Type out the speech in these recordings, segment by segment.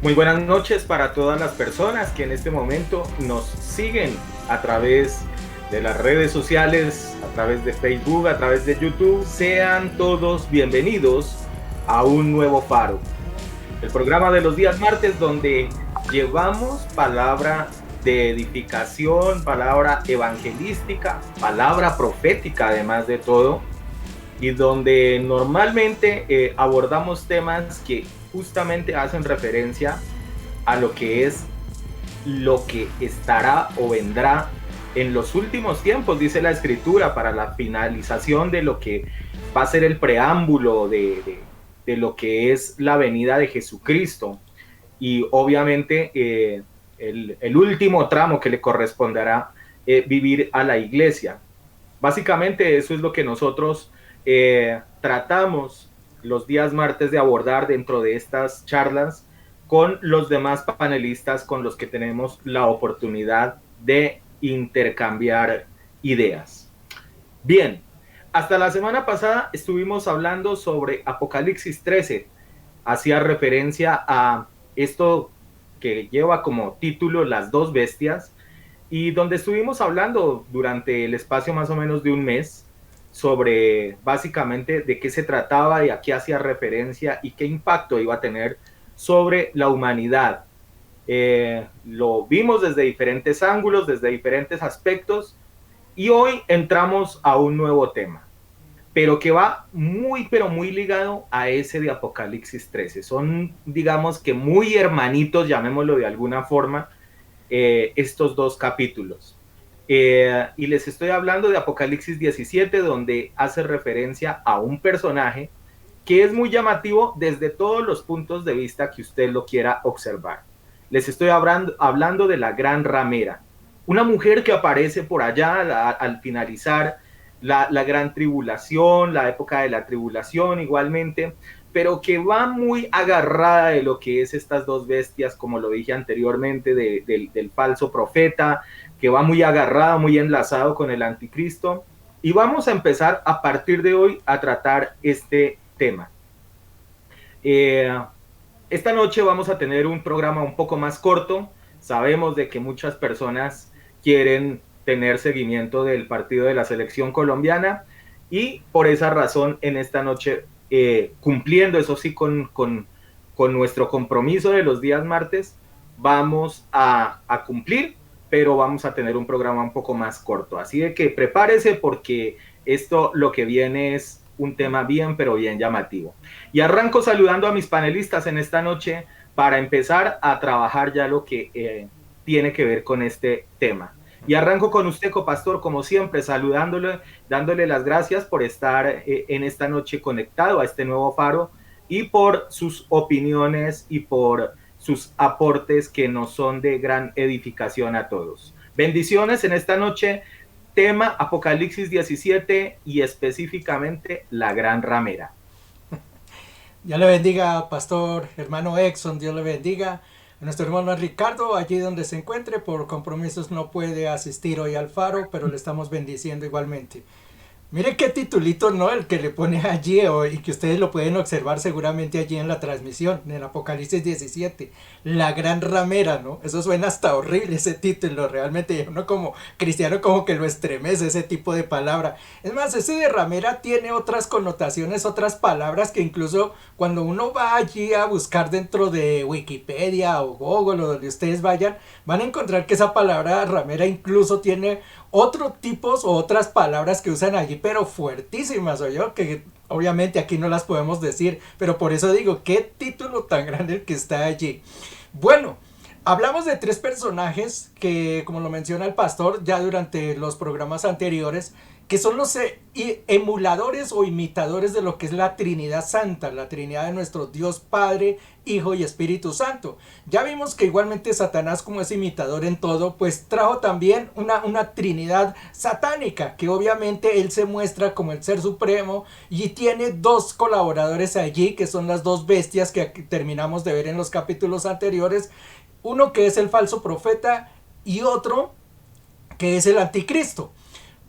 Muy buenas noches para todas las personas que en este momento nos siguen a través de las redes sociales, a través de Facebook, a través de YouTube. Sean todos bienvenidos a un nuevo faro. El programa de los días martes donde llevamos palabra de edificación, palabra evangelística, palabra profética además de todo, y donde normalmente abordamos temas que justamente hacen referencia a lo que es lo que estará o vendrá en los últimos tiempos, dice la escritura, para la finalización de lo que va a ser el preámbulo de lo que es la venida de Jesucristo y obviamente el último tramo que le corresponderá vivir a la iglesia. Básicamente eso es lo que nosotros tratamos los días martes de abordar dentro de estas charlas con los demás panelistas con los que tenemos la oportunidad de intercambiar ideas. Bien, hasta la semana pasada estuvimos hablando sobre Apocalipsis 13, hacía referencia a esto que lleva como título Las dos bestias, y donde estuvimos hablando durante el espacio más o menos de un mes sobre básicamente de qué se trataba y a qué hacía referencia y qué impacto iba a tener sobre la humanidad. Lo vimos desde diferentes ángulos, desde diferentes aspectos, y hoy entramos a un nuevo tema, pero que va muy, pero muy ligado a ese de Apocalipsis 13. Son, digamos que muy hermanitos, llamémoslo de alguna forma, estos dos capítulos. Y les estoy hablando de Apocalipsis 17, donde hace referencia a un personaje que es muy llamativo desde todos los puntos de vista que usted lo quiera observar. Les estoy hablando de la gran ramera, una mujer que aparece por allá al finalizar la gran tribulación, la época de la tribulación igualmente, pero que va muy agarrada de lo que es estas dos bestias, como lo dije anteriormente, del falso profeta, que va muy agarrado, muy enlazado con el anticristo. Y vamos a empezar a partir de hoy a tratar este tema. Esta noche vamos a tener un programa un poco más corto. Sabemos de que muchas personas quieren tener seguimiento del partido de la selección colombiana y por esa razón en esta noche, cumpliendo eso sí con nuestro compromiso de los días martes, vamos a cumplir, pero vamos a tener un programa un poco más corto. Así de que prepárese porque esto lo que viene es un tema bien, pero bien llamativo. Y arranco saludando a mis panelistas en esta noche para empezar a trabajar ya lo que tiene que ver con este tema. Y arranco con usted, copastor, como siempre, saludándole, dándole las gracias por estar en esta noche conectado a este nuevo faro y por sus opiniones y por sus aportes que nos son de gran edificación a todos. Bendiciones en esta noche, tema Apocalipsis 17 y específicamente la gran ramera. Dios le bendiga, pastor, hermano Exxon, Dios le bendiga. A nuestro hermano Ricardo, allí donde se encuentre, por compromisos no puede asistir hoy al faro, pero le estamos bendiciendo igualmente. Mire qué titulito, ¿no? El que le pone allí, y que ustedes lo pueden observar seguramente allí en la transmisión, en el Apocalipsis 17. La gran ramera, ¿no? Eso suena hasta horrible ese título, realmente. Uno como cristiano como que lo estremece ese tipo de palabra. Es más, ese de ramera tiene otras connotaciones, otras palabras que incluso cuando uno va allí a buscar dentro de Wikipedia o Google o donde ustedes vayan, van a encontrar que esa palabra ramera incluso tiene otros tipos o otras palabras que usan allí, pero fuertísimas, yo que obviamente aquí no las podemos decir, pero por eso digo, qué título tan grande el que está allí. Bueno, hablamos de tres personajes que, como lo menciona el pastor ya durante los programas anteriores, que son los emuladores o imitadores de lo que es la Trinidad Santa, la Trinidad de nuestro Dios Padre, Hijo y Espíritu Santo. Ya vimos que igualmente Satanás, como es imitador en todo, pues trajo también una Trinidad satánica, que obviamente él se muestra como el ser supremo y tiene dos colaboradores allí, que son las dos bestias que terminamos de ver en los capítulos anteriores, uno que es el falso profeta y otro que es el anticristo.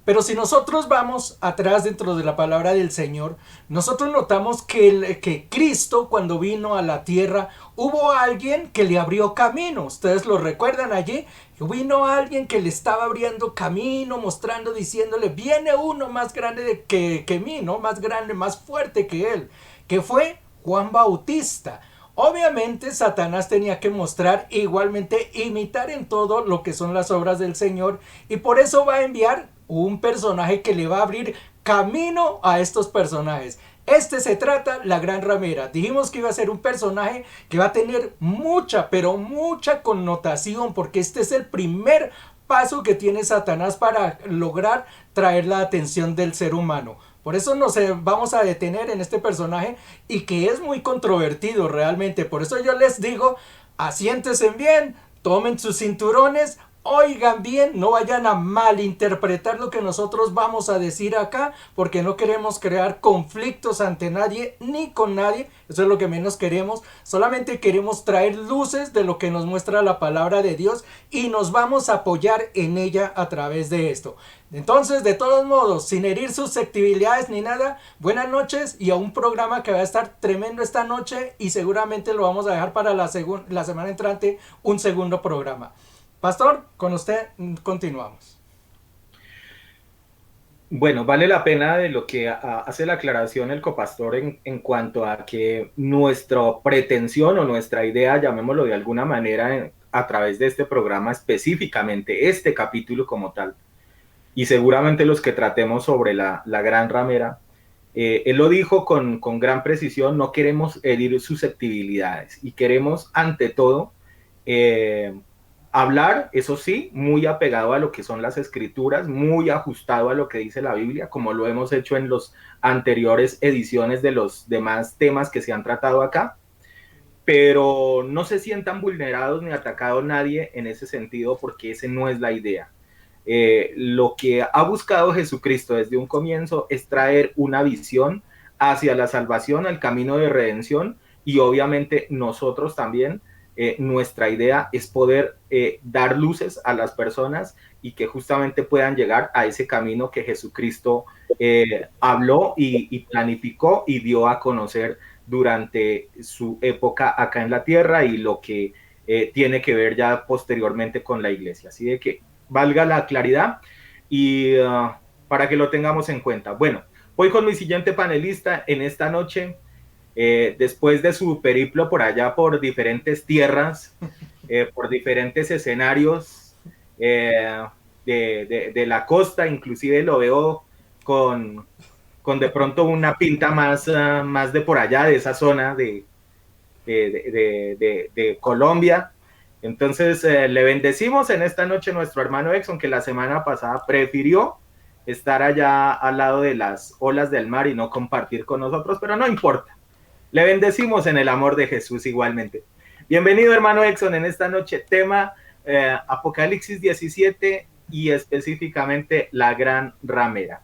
Pero si nosotros vamos atrás dentro de la palabra del Señor, nosotros notamos que Cristo cuando vino a la tierra, hubo alguien que le abrió camino. Ustedes lo recuerdan allí. Vino alguien que le estaba abriendo camino, mostrando, diciéndole, viene uno más grande que mí, ¿no? Más grande, más fuerte que él, que fue Juan Bautista. Obviamente Satanás tenía que mostrar, igualmente imitar en todo lo que son las obras del Señor, y por eso va a enviar un personaje que le va a abrir camino a estos personajes. Este se trata la gran ramera. Dijimos que iba a ser un personaje que va a tener mucha, pero mucha connotación, porque este es el primer paso que tiene Satanás para lograr traer la atención del ser humano. Por eso nos vamos a detener en este personaje, y que es muy controvertido realmente. Por eso yo les digo, asiéntense bien, tomen sus cinturones, oigan bien, no vayan a malinterpretar lo que nosotros vamos a decir acá, porque no queremos crear conflictos ante nadie ni con nadie. Eso es lo que menos queremos. Solamente queremos traer luces de lo que nos muestra la palabra de Dios, y nos vamos a apoyar en ella a través de esto. Entonces, de todos modos, sin herir susceptibilidades ni nada, buenas noches, y a un programa que va a estar tremendo esta noche, y seguramente lo vamos a dejar para la semana entrante, un segundo programa. Pastor, con usted continuamos. Bueno, vale la pena de lo que hace la aclaración el copastor en cuanto a que nuestra pretensión o nuestra idea, llamémoslo de alguna manera, a través de este programa específicamente, este capítulo como tal, y seguramente los que tratemos sobre la gran ramera, él lo dijo con gran precisión, no queremos herir susceptibilidades y queremos ante todo hablar, eso sí, muy apegado a lo que son las escrituras, muy ajustado a lo que dice la Biblia, como lo hemos hecho en las anteriores ediciones de los demás temas que se han tratado acá, pero no se sientan vulnerados ni atacados nadie en ese sentido, porque ese no es la idea. Lo que ha buscado Jesucristo desde un comienzo es traer una visión hacia la salvación, al camino de redención, y obviamente nosotros también, nuestra idea es poder dar luces a las personas y que justamente puedan llegar a ese camino que Jesucristo habló y planificó y dio a conocer durante su época acá en la tierra, y lo que tiene que ver ya posteriormente con la iglesia. Así de que valga la claridad y para que lo tengamos en cuenta. Bueno, voy con mi siguiente panelista en esta noche. Después de su periplo por allá, por diferentes tierras, por diferentes escenarios de la costa, inclusive lo veo con de pronto una pinta más de por allá, de esa zona de Colombia. Entonces le bendecimos en esta noche a nuestro hermano Exxon, que la semana pasada prefirió estar allá al lado de las olas del mar y no compartir con nosotros, pero no importa. Le bendecimos en el amor de Jesús igualmente. Bienvenido, hermano Exxon, en esta noche, tema Apocalipsis 17 y específicamente la gran ramera.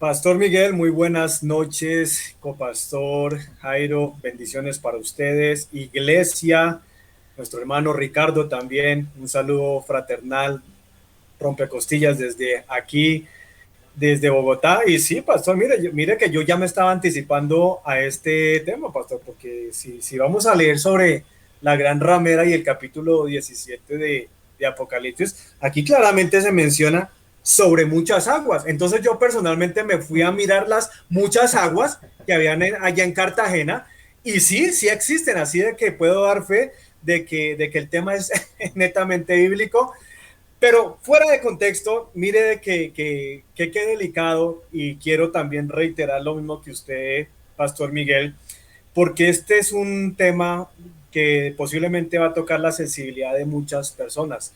Pastor Miguel, muy buenas noches. Copastor Jairo, bendiciones para ustedes. Iglesia, nuestro hermano Ricardo también, un saludo fraternal, rompecostillas desde aquí, desde Bogotá. Y sí, pastor, mire que yo ya me estaba anticipando a este tema, pastor, porque si vamos a leer sobre la gran ramera y el capítulo 17 de Apocalipsis, aquí claramente se menciona sobre muchas aguas. Entonces yo personalmente me fui a mirar las muchas aguas que habían allá en Cartagena, y sí existen, así de que puedo dar fe de que el tema es netamente bíblico. Pero fuera de contexto, mire que qué delicado, y quiero también reiterar lo mismo que usted, Pastor Miguel, porque este es un tema que posiblemente va a tocar la sensibilidad de muchas personas.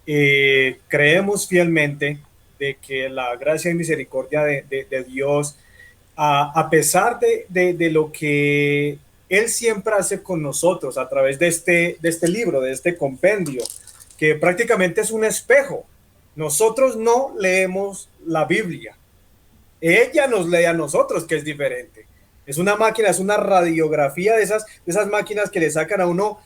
Creemos fielmente de que la gracia y misericordia de Dios, a pesar de lo que Él siempre hace con nosotros a través de este libro, de este compendio, que prácticamente es un espejo. Nosotros no leemos la Biblia, ella nos lee a nosotros, que es diferente. Es una máquina, es una radiografía de esas máquinas que le sacan a uno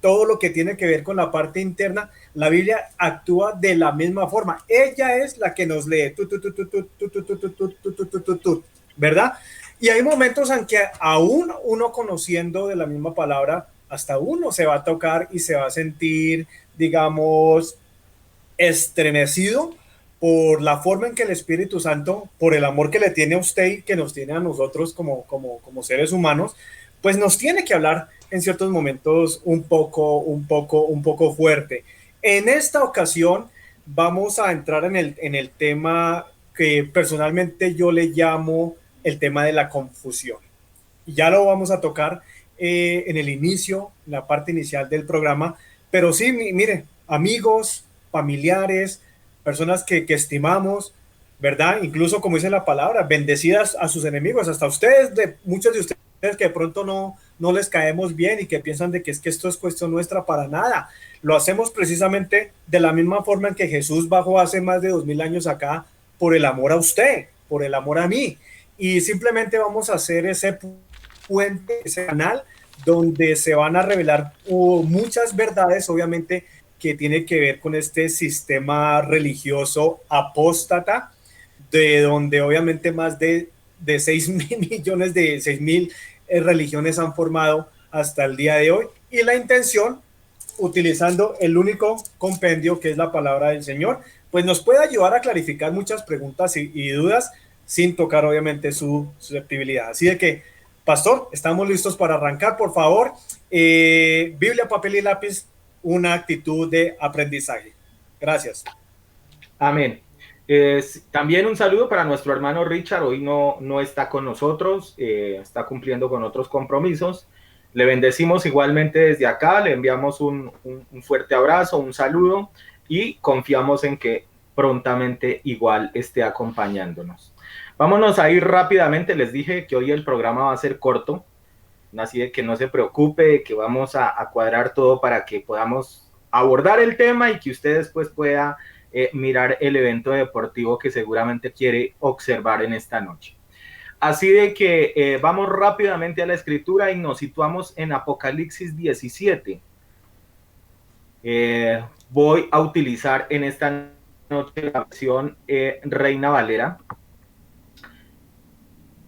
todo lo que tiene que ver con la parte interna, la Biblia actúa de la misma forma. Ella es la que nos lee, ¿verdad? Y hay momentos en que aún uno conociendo de la misma palabra, hasta uno se va a tocar y se va a sentir, digamos, estremecido por la forma en que el Espíritu Santo, por el amor que le tiene a usted y que nos tiene a nosotros como seres humanos, pues nos tiene que hablar en ciertos momentos un poco fuerte. En esta ocasión vamos a entrar en el tema que personalmente yo le llamo el tema de la confusión. Ya lo vamos a tocar en el inicio, en la parte inicial del programa, pero sí, mire, amigos, familiares, personas que estimamos, ¿verdad? Incluso, como dice la palabra, bendecidas a sus enemigos, hasta ustedes, muchos de ustedes que de pronto no les caemos bien y que piensan de que es que esto es cuestión nuestra para nada. Lo hacemos precisamente de la misma forma en que Jesús bajó hace más de 2000 años acá por el amor a usted, por el amor a mí. Y simplemente vamos a hacer ese puente, ese canal donde se van a revelar muchas verdades, obviamente, que tiene que ver con este sistema religioso apóstata, de donde obviamente más de 6 mil millones de 6 mil religiones han formado hasta el día de hoy. Y la intención, utilizando el único compendio que es la palabra del Señor, pues nos puede ayudar a clarificar muchas preguntas y dudas sin tocar obviamente su susceptibilidad. Así de que, pastor, estamos listos para arrancar. Por favor, Biblia, papel y lápiz, una actitud de aprendizaje. Gracias. Amén. También un saludo para nuestro hermano Richard. Hoy no está con nosotros, está cumpliendo con otros compromisos. Le bendecimos igualmente desde acá, le enviamos un fuerte abrazo, un saludo y confiamos en que prontamente igual esté acompañándonos. Vámonos a ir rápidamente. Les dije que hoy el programa va a ser corto, así de que no se preocupe, que vamos a cuadrar todo para que podamos abordar el tema y que usted después pueda mirar el evento deportivo que seguramente quiere observar en esta noche. Así de que vamos rápidamente a la escritura y nos situamos en Apocalipsis 17. Voy a utilizar en esta noche la versión Reina Valera.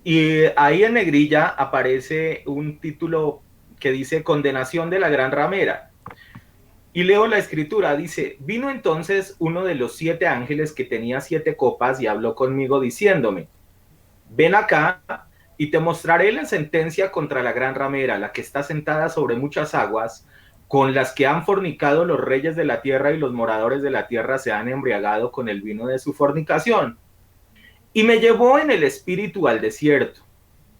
Y ahí en negrilla aparece un título que dice Condenación de la gran ramera. Y leo la escritura, dice, vino entonces uno de los 7 ángeles que tenía 7 copas y habló conmigo diciéndome, ven acá y te mostraré la sentencia contra la gran ramera, la que está sentada sobre muchas aguas, con las que han fornicado los reyes de la tierra y los moradores de la tierra se han embriagado con el vino de su fornicación. Y me llevó en el espíritu al desierto,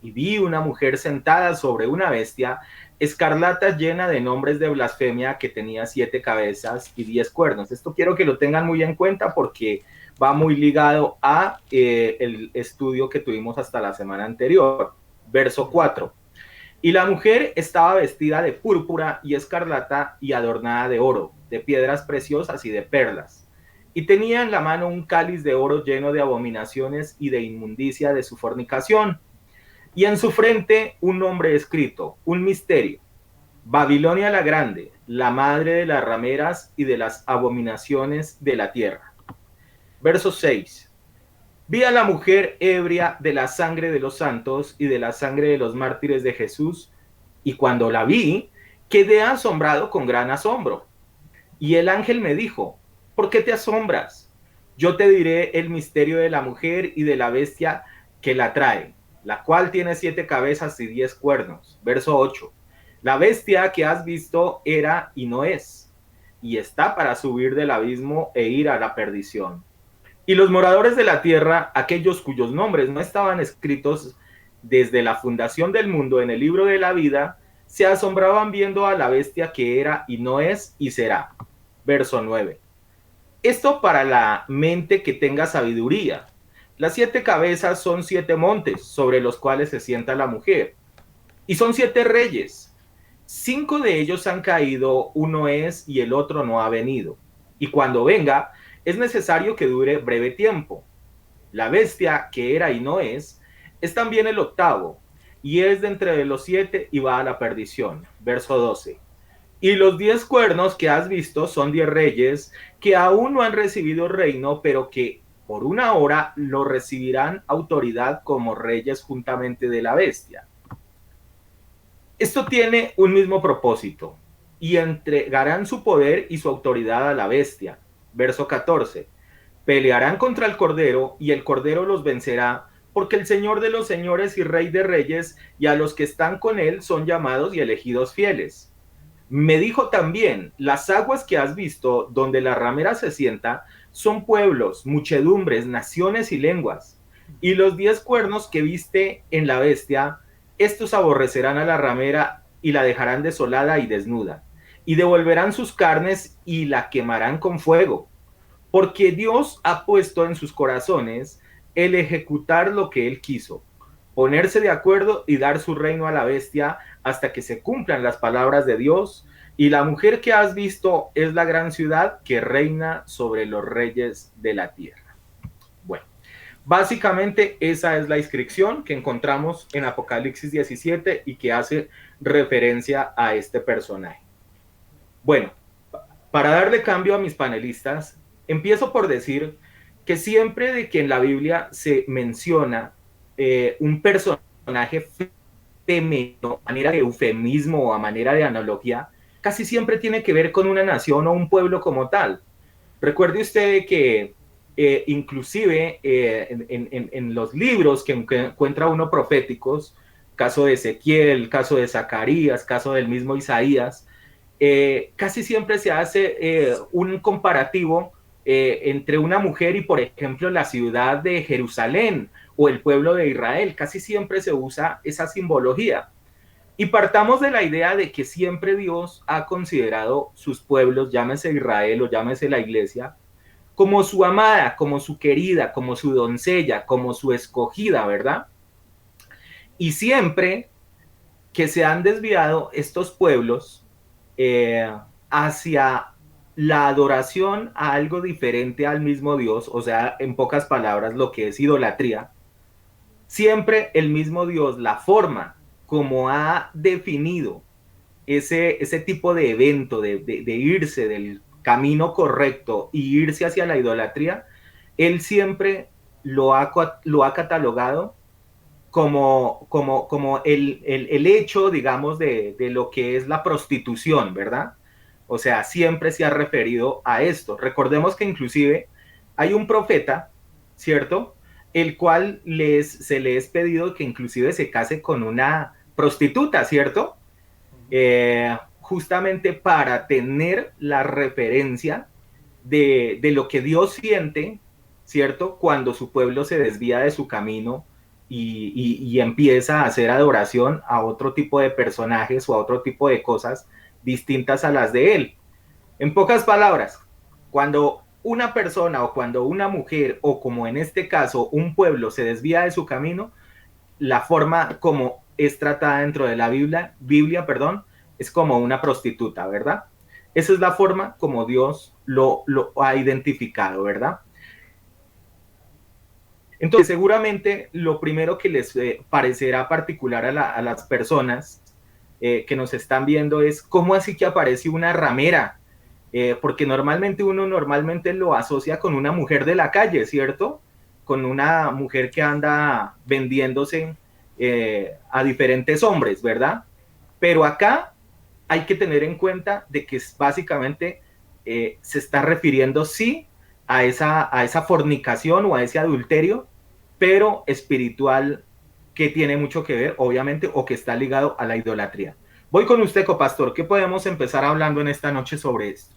y vi una mujer sentada sobre una bestia, escarlata llena de nombres de blasfemia, que tenía 7 cabezas y 10 cuernos. Esto quiero que lo tengan muy en cuenta porque va muy ligado a el estudio que tuvimos hasta la semana anterior. Verso 4. Y la mujer estaba vestida de púrpura y escarlata y adornada de oro, de piedras preciosas y de perlas. Y tenía en la mano un cáliz de oro lleno de abominaciones y de inmundicia de su fornicación. Y en su frente un nombre escrito, un misterio. Babilonia la Grande, la madre de las rameras y de las abominaciones de la tierra. Verso 6. Vi a la mujer ebria de la sangre de los santos y de la sangre de los mártires de Jesús, y cuando la vi, quedé asombrado con gran asombro. Y el ángel me dijo, ¿por qué te asombras? Yo te diré el misterio de la mujer y de la bestia que la trae, la cual tiene 7 cabezas y 10 cuernos. Verso 8. La bestia que has visto era y no es, y está para subir del abismo e ir a la perdición. Y los moradores de la tierra, aquellos cuyos nombres no estaban escritos desde la fundación del mundo en el libro de la vida, se asombraban viendo a la bestia que era y no es y será. Verso 9. Esto para la mente que tenga sabiduría. Las 7 cabezas son 7 montes sobre los cuales se sienta la mujer. Y son 7 reyes. 5 de ellos han caído, uno es y el otro no ha venido. Y cuando venga, es necesario que dure breve tiempo. La bestia que era y no es también el octavo, y es de entre los 7 y va a la perdición. Verso 12. Y los 10 cuernos que has visto son 10 reyes que aún no han recibido reino, pero que por una hora lo recibirán autoridad como reyes juntamente de la bestia. Esto tiene un mismo propósito, y entregarán su poder y su autoridad a la bestia. Verso 14. Pelearán contra el Cordero, y el Cordero los vencerá, porque el Señor de los señores y Rey de reyes, y a los que están con él son llamados y elegidos fieles. Me dijo también, las aguas que has visto, donde la ramera se sienta, son pueblos, muchedumbres, naciones y lenguas. Y los 10 cuernos que viste en la bestia, estos aborrecerán a la ramera y la dejarán desolada y desnuda. Y devolverán sus carnes y la quemarán con fuego. Porque Dios ha puesto en sus corazones el ejecutar lo que Él quiso, ponerse de acuerdo y dar su reino a la bestia hasta que se cumplan las palabras de Dios. Y la mujer que has visto es la gran ciudad que reina sobre los reyes de la tierra. Bueno, básicamente esa es la inscripción que encontramos en Apocalipsis 17 y que hace referencia a este personaje. Bueno, para darle cambio a mis panelistas, empiezo por decir que siempre de que en la Biblia se menciona un personaje femenino, a manera de eufemismo o a manera de analogía, casi siempre tiene que ver con una nación o un pueblo como tal. Recuerde usted que inclusive en los libros que encuentra uno proféticos, caso de Ezequiel, caso de Zacarías, caso del mismo Isaías, casi siempre se hace un comparativo entre una mujer y, por ejemplo, la ciudad de Jerusalén o el pueblo de Israel. Casi siempre se usa esa simbología. Y partamos de la idea de que siempre Dios ha considerado sus pueblos, llámese Israel o llámese la iglesia, como su amada, como su querida, como su doncella, como su escogida, ¿verdad? Y siempre que se han desviado estos pueblos hacia la adoración a algo diferente al mismo Dios, o sea, en pocas palabras, lo que es idolatría, siempre el mismo Dios, la forma como ha definido ese tipo de evento, de irse del camino correcto y irse hacia la idolatría, él siempre lo ha catalogado como el hecho, digamos, de lo que es la prostitución, ¿verdad? O sea, siempre se ha referido a esto. Recordemos que inclusive hay un profeta, ¿cierto? El cual se le es pedido que inclusive se case con una prostituta, ¿cierto? Justamente para tener la referencia de lo que Dios siente, ¿cierto? Cuando su pueblo se desvía de su camino y empieza a hacer adoración a otro tipo de personajes o a otro tipo de cosas distintas a las de él. En pocas palabras, cuando una persona o cuando una mujer o como en este caso un pueblo se desvía de su camino, la forma como es tratada dentro de la Biblia, perdón, es como una prostituta, ¿verdad? Esa es la forma como Dios lo ha identificado, ¿verdad? Entonces, seguramente lo primero que les parecerá particular a las personas que nos están viendo es cómo así que aparece una ramera, porque uno normalmente lo asocia con una mujer de la calle, ¿cierto? Con una mujer que anda vendiéndose a diferentes hombres, ¿verdad? Pero acá hay que tener en cuenta de que básicamente se está refiriendo sí a esa fornicación o a ese adulterio, pero espiritual, que tiene mucho que ver, obviamente, o que está ligado a la idolatría. Voy con usted, copastor. ¿Qué podemos empezar hablando en esta noche sobre esto?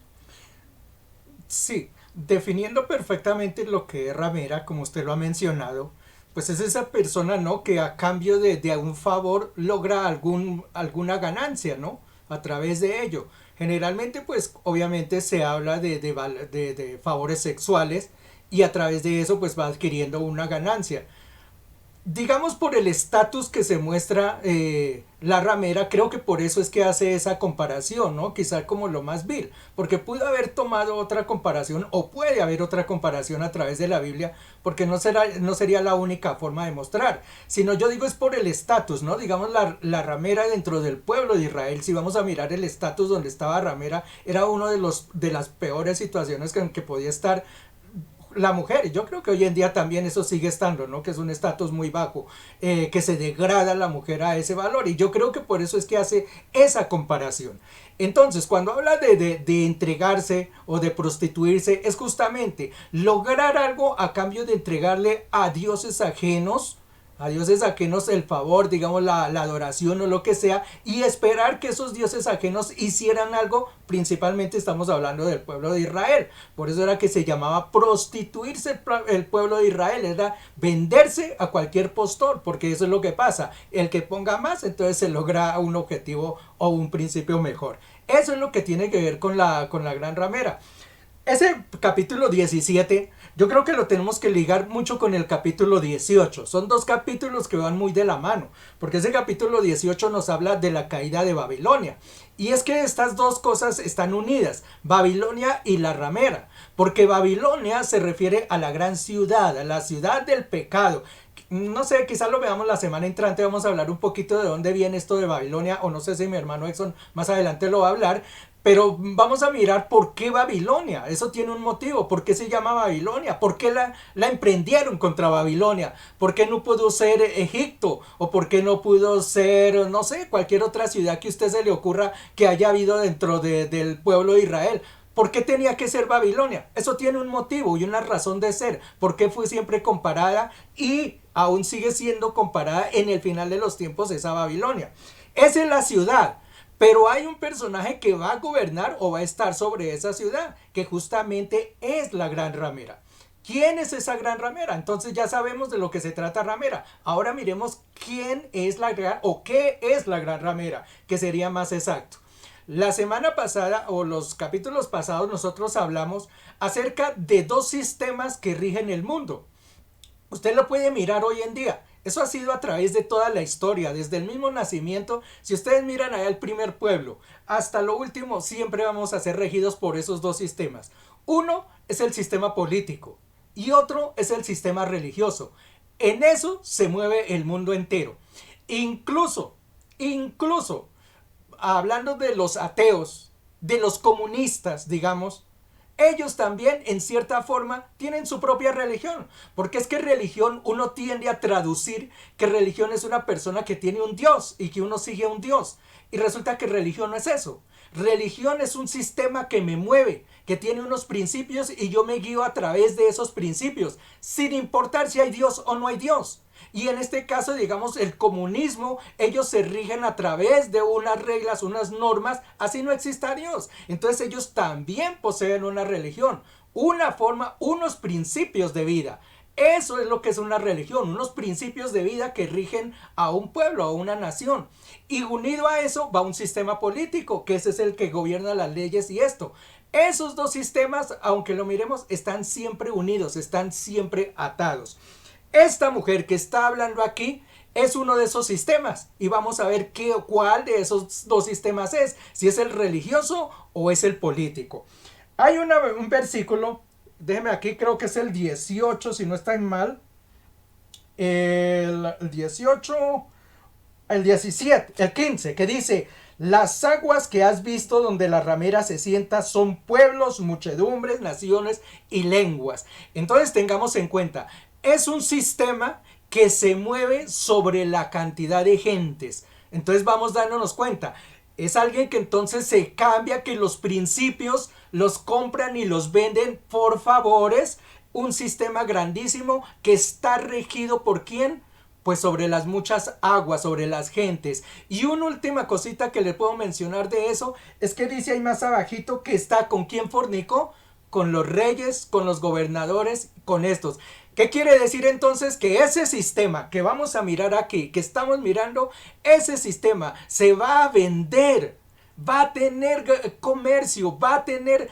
Sí, definiendo perfectamente lo que es ramera, como usted lo ha mencionado, pues es esa persona, ¿no? Que a cambio de un favor logra alguna ganancia, ¿no? A través de ello. Generalmente, pues obviamente se habla de favores sexuales y a través de eso pues va adquiriendo una ganancia. digamos por el estatus que se muestra la ramera, creo que por eso es que hace esa comparación, ¿no? Quizá como lo más vil, porque pudo haber tomado otra comparación o puede haber otra comparación a través de la Biblia, porque no sería la única forma de mostrar, sino yo digo es por el estatus, ¿no? Digamos la ramera dentro del pueblo de Israel, si vamos a mirar el estatus donde estaba ramera, era uno de las peores situaciones en que podía estar la mujer. Y yo creo que hoy en día también eso sigue estando, ¿no? Que es un estatus muy bajo, que se degrada la mujer a ese valor, y yo creo que por eso es que hace esa comparación. Entonces, cuando habla de entregarse o de prostituirse, es justamente lograr algo a cambio de entregarle a dioses ajenos el favor, digamos la adoración o lo que sea, y esperar que esos dioses ajenos hicieran algo. Principalmente estamos hablando del pueblo de Israel, por eso era que se llamaba prostituirse el pueblo de Israel, era venderse a cualquier postor, porque eso es lo que pasa, el que ponga más, entonces se logra un objetivo o un principio mejor. Eso es lo que tiene que ver con la gran ramera. Ese capítulo 17, yo creo que lo tenemos que ligar mucho con el capítulo 18. Son dos capítulos que van muy de la mano, porque ese capítulo 18 nos habla de la caída de Babilonia. Y es que estas dos cosas están unidas, Babilonia y la ramera, porque Babilonia se refiere a la gran ciudad, a la ciudad del pecado. No sé, quizás lo veamos la semana entrante, vamos a hablar un poquito de dónde viene esto de Babilonia, o no sé si mi hermano Exxon más adelante lo va a hablar. Pero vamos a mirar por qué Babilonia. Eso tiene un motivo. ¿Por qué se llama Babilonia? ¿Por qué la emprendieron contra Babilonia? ¿Por qué no pudo ser Egipto? ¿O por qué no pudo ser, no sé, cualquier otra ciudad que a usted se le ocurra que haya habido dentro del pueblo de Israel? ¿Por qué tenía que ser Babilonia? Eso tiene un motivo y una razón de ser. ¿Por qué fue siempre comparada y aún sigue siendo comparada en el final de los tiempos esa Babilonia? Esa es la ciudad. Pero hay un personaje que va a gobernar o va a estar sobre esa ciudad, que justamente es la gran ramera. ¿Quién es esa gran ramera? Entonces ya sabemos de lo que se trata ramera. Ahora miremos quién es la gran o qué es la gran ramera, que sería más exacto. La semana pasada o los capítulos pasados nosotros hablamos acerca de dos sistemas que rigen el mundo. Usted lo puede mirar hoy en día. Eso ha sido a través de toda la historia, desde el mismo nacimiento. Si ustedes miran allá el primer pueblo, hasta lo último, siempre vamos a ser regidos por esos dos sistemas. Uno es el sistema político y otro es el sistema religioso. En eso se mueve el mundo entero. Incluso, hablando de los ateos, de los comunistas, digamos, ellos también en cierta forma tienen su propia religión, porque es que religión uno tiende a traducir que religión es una persona que tiene un Dios y que uno sigue a un Dios, y resulta que religión no es eso. Religión es un sistema que me mueve, que tiene unos principios y yo me guío a través de esos principios, sin importar si hay Dios o no hay Dios. Y en este caso, digamos, el comunismo, ellos se rigen a través de unas reglas, unas normas, así no exista Dios. Entonces ellos también poseen una religión, una forma, unos principios de vida. Eso es lo que es una religión, unos principios de vida que rigen a un pueblo, a una nación. Y unido a eso va un sistema político, que ese es el que gobierna las leyes y esto. Esos dos sistemas, aunque lo miremos, están siempre unidos, están siempre atados. Esta mujer que está hablando aquí es uno de esos sistemas y vamos a ver cuál de esos dos sistemas es, si es el religioso o es el político. Hay un versículo, déjeme aquí, creo que es el 18, si no está mal, el 18, el 17, el 15, que dice: las aguas que has visto donde la ramera se sienta son pueblos, muchedumbres, naciones y lenguas. Entonces tengamos en cuenta, es un sistema que se mueve sobre la cantidad de gentes. Entonces vamos dándonos cuenta. Es alguien que entonces se cambia, que los principios los compran y los venden por favores. Un sistema grandísimo que está regido ¿por quién? Pues sobre las muchas aguas, sobre las gentes. Y una última cosita que le puedo mencionar de eso es que dice ahí más abajito que está ¿con quién fornicó? Con los reyes, con los gobernadores, con estos. ¿Qué quiere decir entonces? Que ese sistema que vamos a mirar aquí, que estamos mirando, ese sistema se va a vender, va a tener comercio, va a tener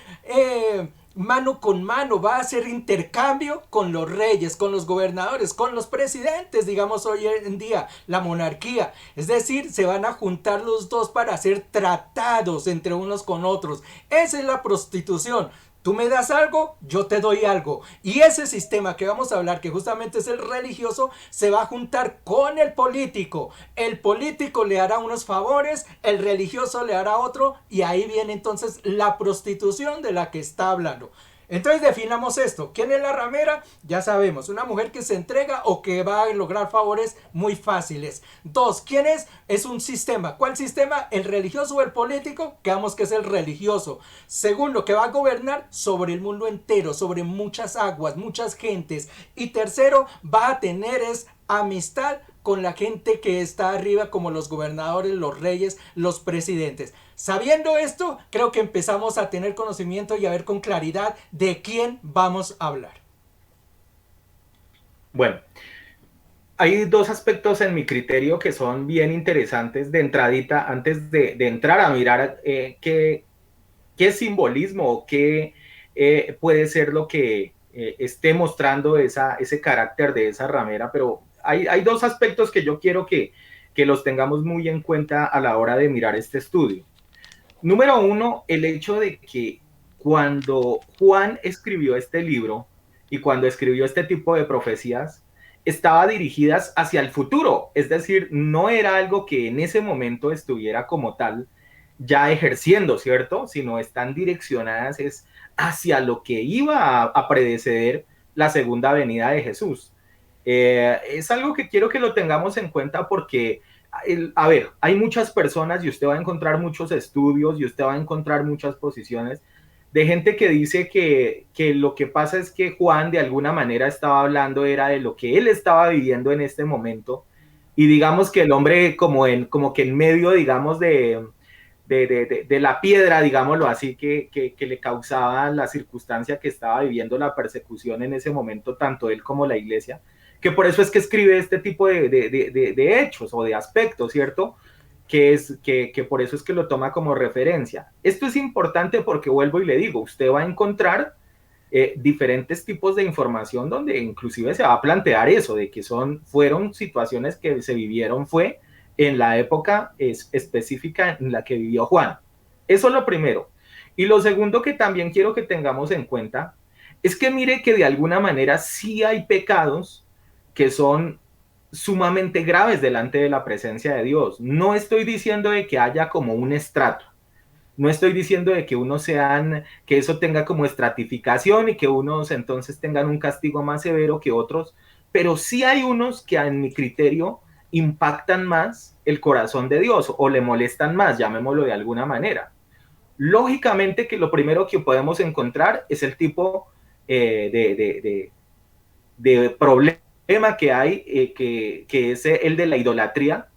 mano con mano, va a hacer intercambio con los reyes, con los gobernadores, con los presidentes, digamos hoy en día, la monarquía. Es decir, se van a juntar los dos para hacer tratados entre unos con otros. Esa es la prostitución. Tú me das algo, yo te doy algo. Y ese sistema que vamos a hablar, que justamente es el religioso, se va a juntar con el político. El político le hará unos favores, el religioso le hará otro, y ahí viene entonces la prostitución de la que está hablando. Entonces definamos esto. ¿Quién es la ramera? Ya sabemos, una mujer que se entrega o que va a lograr favores muy fáciles. Dos, ¿quién es? Es un sistema. ¿Cuál sistema? ¿El religioso o el político? Quedamos que es el religioso. Segundo, que va a gobernar sobre el mundo entero, sobre muchas aguas, muchas gentes. Y tercero, va a tener es amistad con la gente que está arriba, como los gobernadores, los reyes, los presidentes. Sabiendo esto, creo que empezamos a tener conocimiento y a ver con claridad de quién vamos a hablar. Bueno, hay dos aspectos en mi criterio que son bien interesantes de entradita, antes de entrar a mirar qué simbolismo o qué puede ser lo que esté mostrando ese carácter de esa ramera, pero hay dos aspectos que yo quiero que los tengamos muy en cuenta a la hora de mirar este estudio. Número uno, el hecho de que cuando Juan escribió este libro y cuando escribió este tipo de profecías, estaba dirigidas hacia el futuro, es decir, no era algo que en ese momento estuviera como tal ya ejerciendo, ¿cierto? Sino están direccionadas es hacia lo que iba a predeceder la segunda venida de Jesús. Es algo que quiero que lo tengamos en cuenta porque a ver, hay muchas personas y usted va a encontrar muchos estudios y usted va a encontrar muchas posiciones de gente que dice que lo que pasa es que Juan de alguna manera estaba hablando era de lo que él estaba viviendo en este momento y digamos que el hombre como que en medio, digamos, de la piedra, digámoslo así, que le causaba la circunstancia que estaba viviendo la persecución en ese momento, tanto él como la iglesia, que por eso es que escribe este tipo de hechos o de aspectos, ¿cierto? Que por eso es que lo toma como referencia. Esto es importante porque vuelvo y le digo, usted va a encontrar diferentes tipos de información donde inclusive se va a plantear eso, de que fueron situaciones que se vivieron, fue en la época específica en la que vivió Juan. Eso es lo primero. Y lo segundo que también quiero que tengamos en cuenta es que mire que de alguna manera sí hay pecados que son sumamente graves delante de la presencia de Dios. No estoy diciendo de que haya como un estrato, no estoy diciendo de que que eso tenga como estratificación y que unos entonces tengan un castigo más severo que otros, pero sí hay unos que en mi criterio impactan más el corazón de Dios o le molestan más, llamémoslo de alguna manera. Lógicamente que lo primero que podemos encontrar es el tipo de problema que hay, que es el de la idolatría.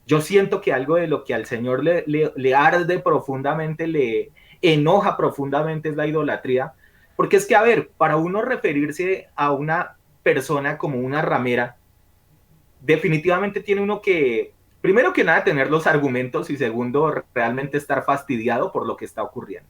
Yo siento que algo de lo que al Señor le arde profundamente, le enoja profundamente es la idolatría, porque es que, a ver, para uno referirse a una persona como una ramera, definitivamente tiene uno que, primero que nada, tener los argumentos y segundo, realmente estar fastidiado por lo que está ocurriendo.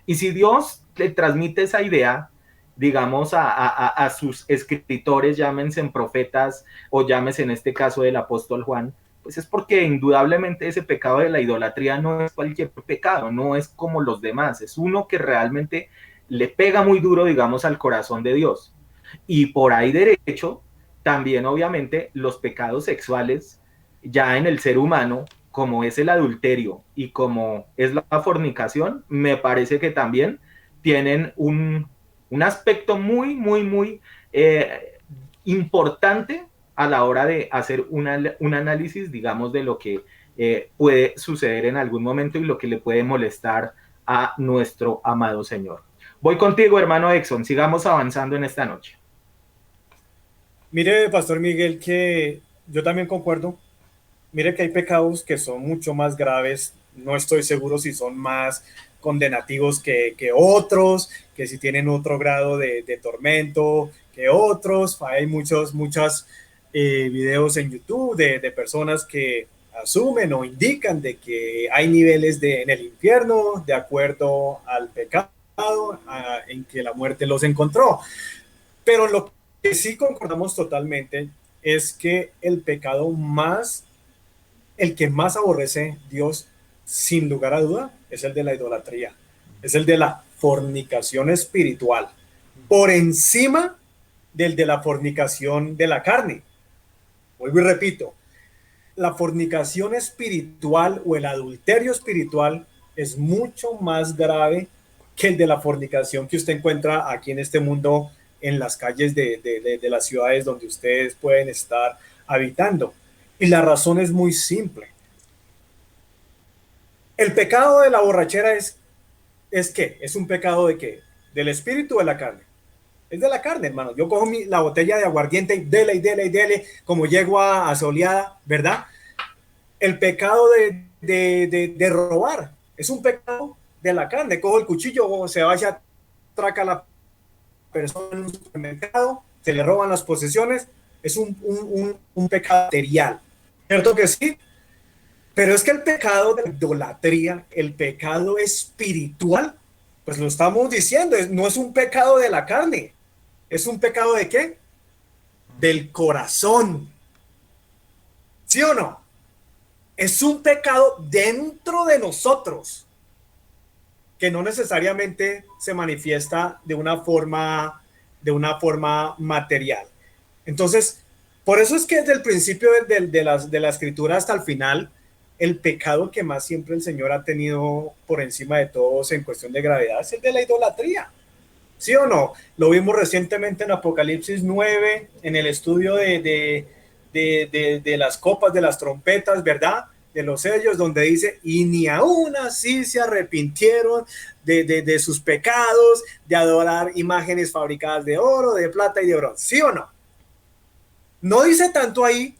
Y si Dios le transmite esa idea, digamos, a sus escritores, llámense en profetas o llámense en este caso del apóstol Juan, pues es porque indudablemente ese pecado de la idolatría no es cualquier pecado, no es como los demás, es uno que realmente le pega muy duro, digamos, al corazón de Dios. Y por ahí derecho, también obviamente los pecados sexuales ya en el ser humano, como es el adulterio y como es la fornicación, me parece que también tienen un aspecto muy, muy, muy importante a la hora de hacer un análisis, digamos, de lo que puede suceder en algún momento y lo que le puede molestar a nuestro amado Señor. Voy contigo, hermano Exxon, sigamos avanzando en esta noche. Mire, Pastor Miguel, que yo también concuerdo. Mire que hay pecados que son mucho más graves. No estoy seguro si son más condenativos que otros, que si tienen otro grado de tormento que otros. Hay muchos videos en YouTube de personas que asumen o indican de que hay niveles en el infierno de acuerdo al pecado en que la muerte los encontró. Pero lo que sí concordamos totalmente es que el pecado más, el que más aborrece Dios, sin lugar a duda, es el de la idolatría, es el de la fornicación espiritual, por encima del de la fornicación de la carne. Vuelvo y repito, la fornicación espiritual o el adulterio espiritual es mucho más grave que el de la fornicación que usted encuentra aquí en este mundo, en las calles de las ciudades donde ustedes pueden estar habitando. Y la razón es muy simple. El pecado de la borrachera ¿es qué? ¿Es un pecado de qué? ¿Del espíritu o de la carne? Es de la carne, hermano. Yo cojo la botella de aguardiente y dele, como yegua asoleada, ¿verdad? El pecado de robar es un pecado de la carne. Cojo el cuchillo, se vaya, atraca a la persona en un supermercado, se le roban las posesiones, es un pecado material. ¿Cierto que sí? Pero es que el pecado de idolatría, el pecado espiritual, pues lo estamos diciendo, no es un pecado de la carne, es un pecado de ¿qué? Del corazón. ¿Sí o no? Es un pecado dentro de nosotros que no necesariamente se manifiesta de una forma material. Entonces, por eso es que desde el principio de la escritura hasta el final, el pecado que más siempre el Señor ha tenido por encima de todos en cuestión de gravedad es el de la idolatría. ¿Sí o no? Lo vimos recientemente en Apocalipsis 9, en el estudio de las copas, de las trompetas, ¿verdad? De los sellos, donde dice, y ni aún así se arrepintieron de sus pecados, de adorar imágenes fabricadas de oro, de plata y de bronce. ¿Sí o no? No dice tanto ahí,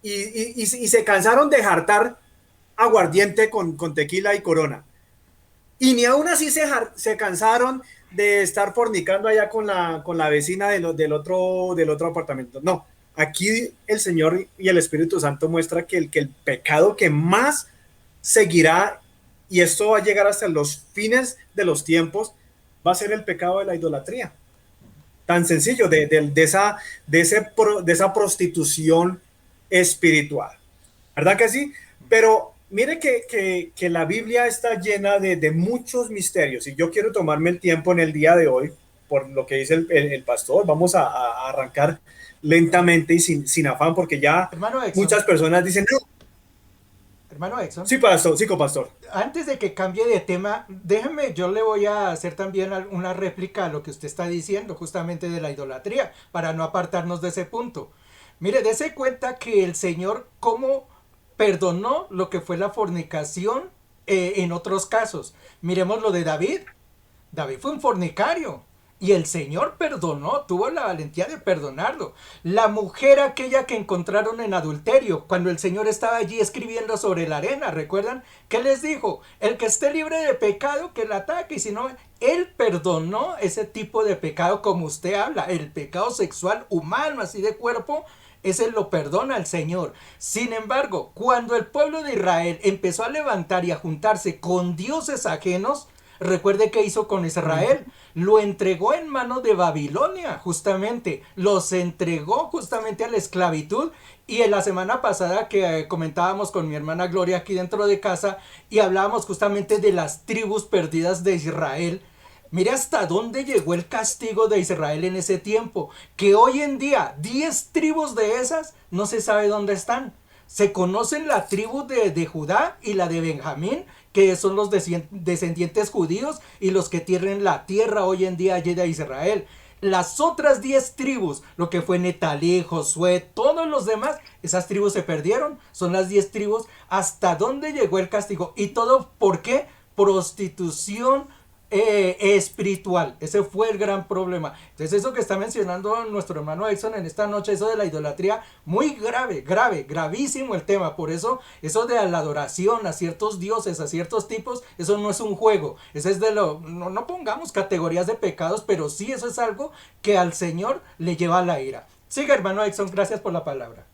y se cansaron de jartar aguardiente con tequila y corona. Y ni aún así se cansaron de estar fornicando allá con la vecina del otro apartamento. No, aquí el Señor y el Espíritu Santo muestra que el pecado que más seguirá, y esto va a llegar hasta los fines de los tiempos, va a ser el pecado de la idolatría. Tan sencillo, de esa prostitución espiritual. ¿Verdad que sí? Pero mire que la Biblia está llena de muchos misterios, y yo quiero tomarme el tiempo en el día de hoy, por lo que dice el pastor. Vamos a arrancar lentamente y sin afán, porque ya muchas personas dicen, no. Hermano Exxon. Sí, pastor, sí, copastor. Antes de que cambie de tema, déjeme, yo le voy a hacer también una réplica a lo que usted está diciendo, justamente de la idolatría, para no apartarnos de ese punto. Mire, dése cuenta que el Señor, ¿cómo perdonó lo que fue la fornicación en otros casos? Miremos lo de David. David fue un fornicario y el Señor perdonó, tuvo la valentía de perdonarlo. La mujer aquella que encontraron en adulterio, cuando el Señor estaba allí escribiendo sobre la arena, ¿recuerdan? ¿Qué les dijo? El que esté libre de pecado, que la ataque, y si no, Él perdonó ese tipo de pecado como usted habla, el pecado sexual humano, así de cuerpo. Ese lo perdona el Señor. Sin embargo, cuando el pueblo de Israel empezó a levantar y a juntarse con dioses ajenos, recuerde qué hizo con Israel. Lo entregó en manos de Babilonia, justamente. Los entregó justamente a la esclavitud. Y en la semana pasada que comentábamos con mi hermana Gloria aquí dentro de casa y hablábamos justamente de las tribus perdidas de Israel. Mire hasta dónde llegó el castigo de Israel en ese tiempo, que hoy en día 10 tribus de esas no se sabe dónde están. Se conocen la tribu de Judá y la de Benjamín, que son los descendientes judíos y los que tienen la tierra hoy en día allí de Israel. Las otras 10 tribus, lo que fue Netalí, Josué, todos los demás, esas tribus se perdieron. Son las 10 tribus. ¿Hasta dónde llegó el castigo? ¿Y todo por qué? Prostitución espiritual. Ese fue el gran problema. Entonces eso que está mencionando nuestro hermano Exxon en esta noche, eso de la idolatría, muy gravísimo el tema. Por eso de la adoración a ciertos dioses, a ciertos tipos, eso no es un juego. Eso es no pongamos categorías de pecados, pero sí eso es algo que al Señor le lleva a la ira. Siga, hermano Exxon, gracias por la palabra.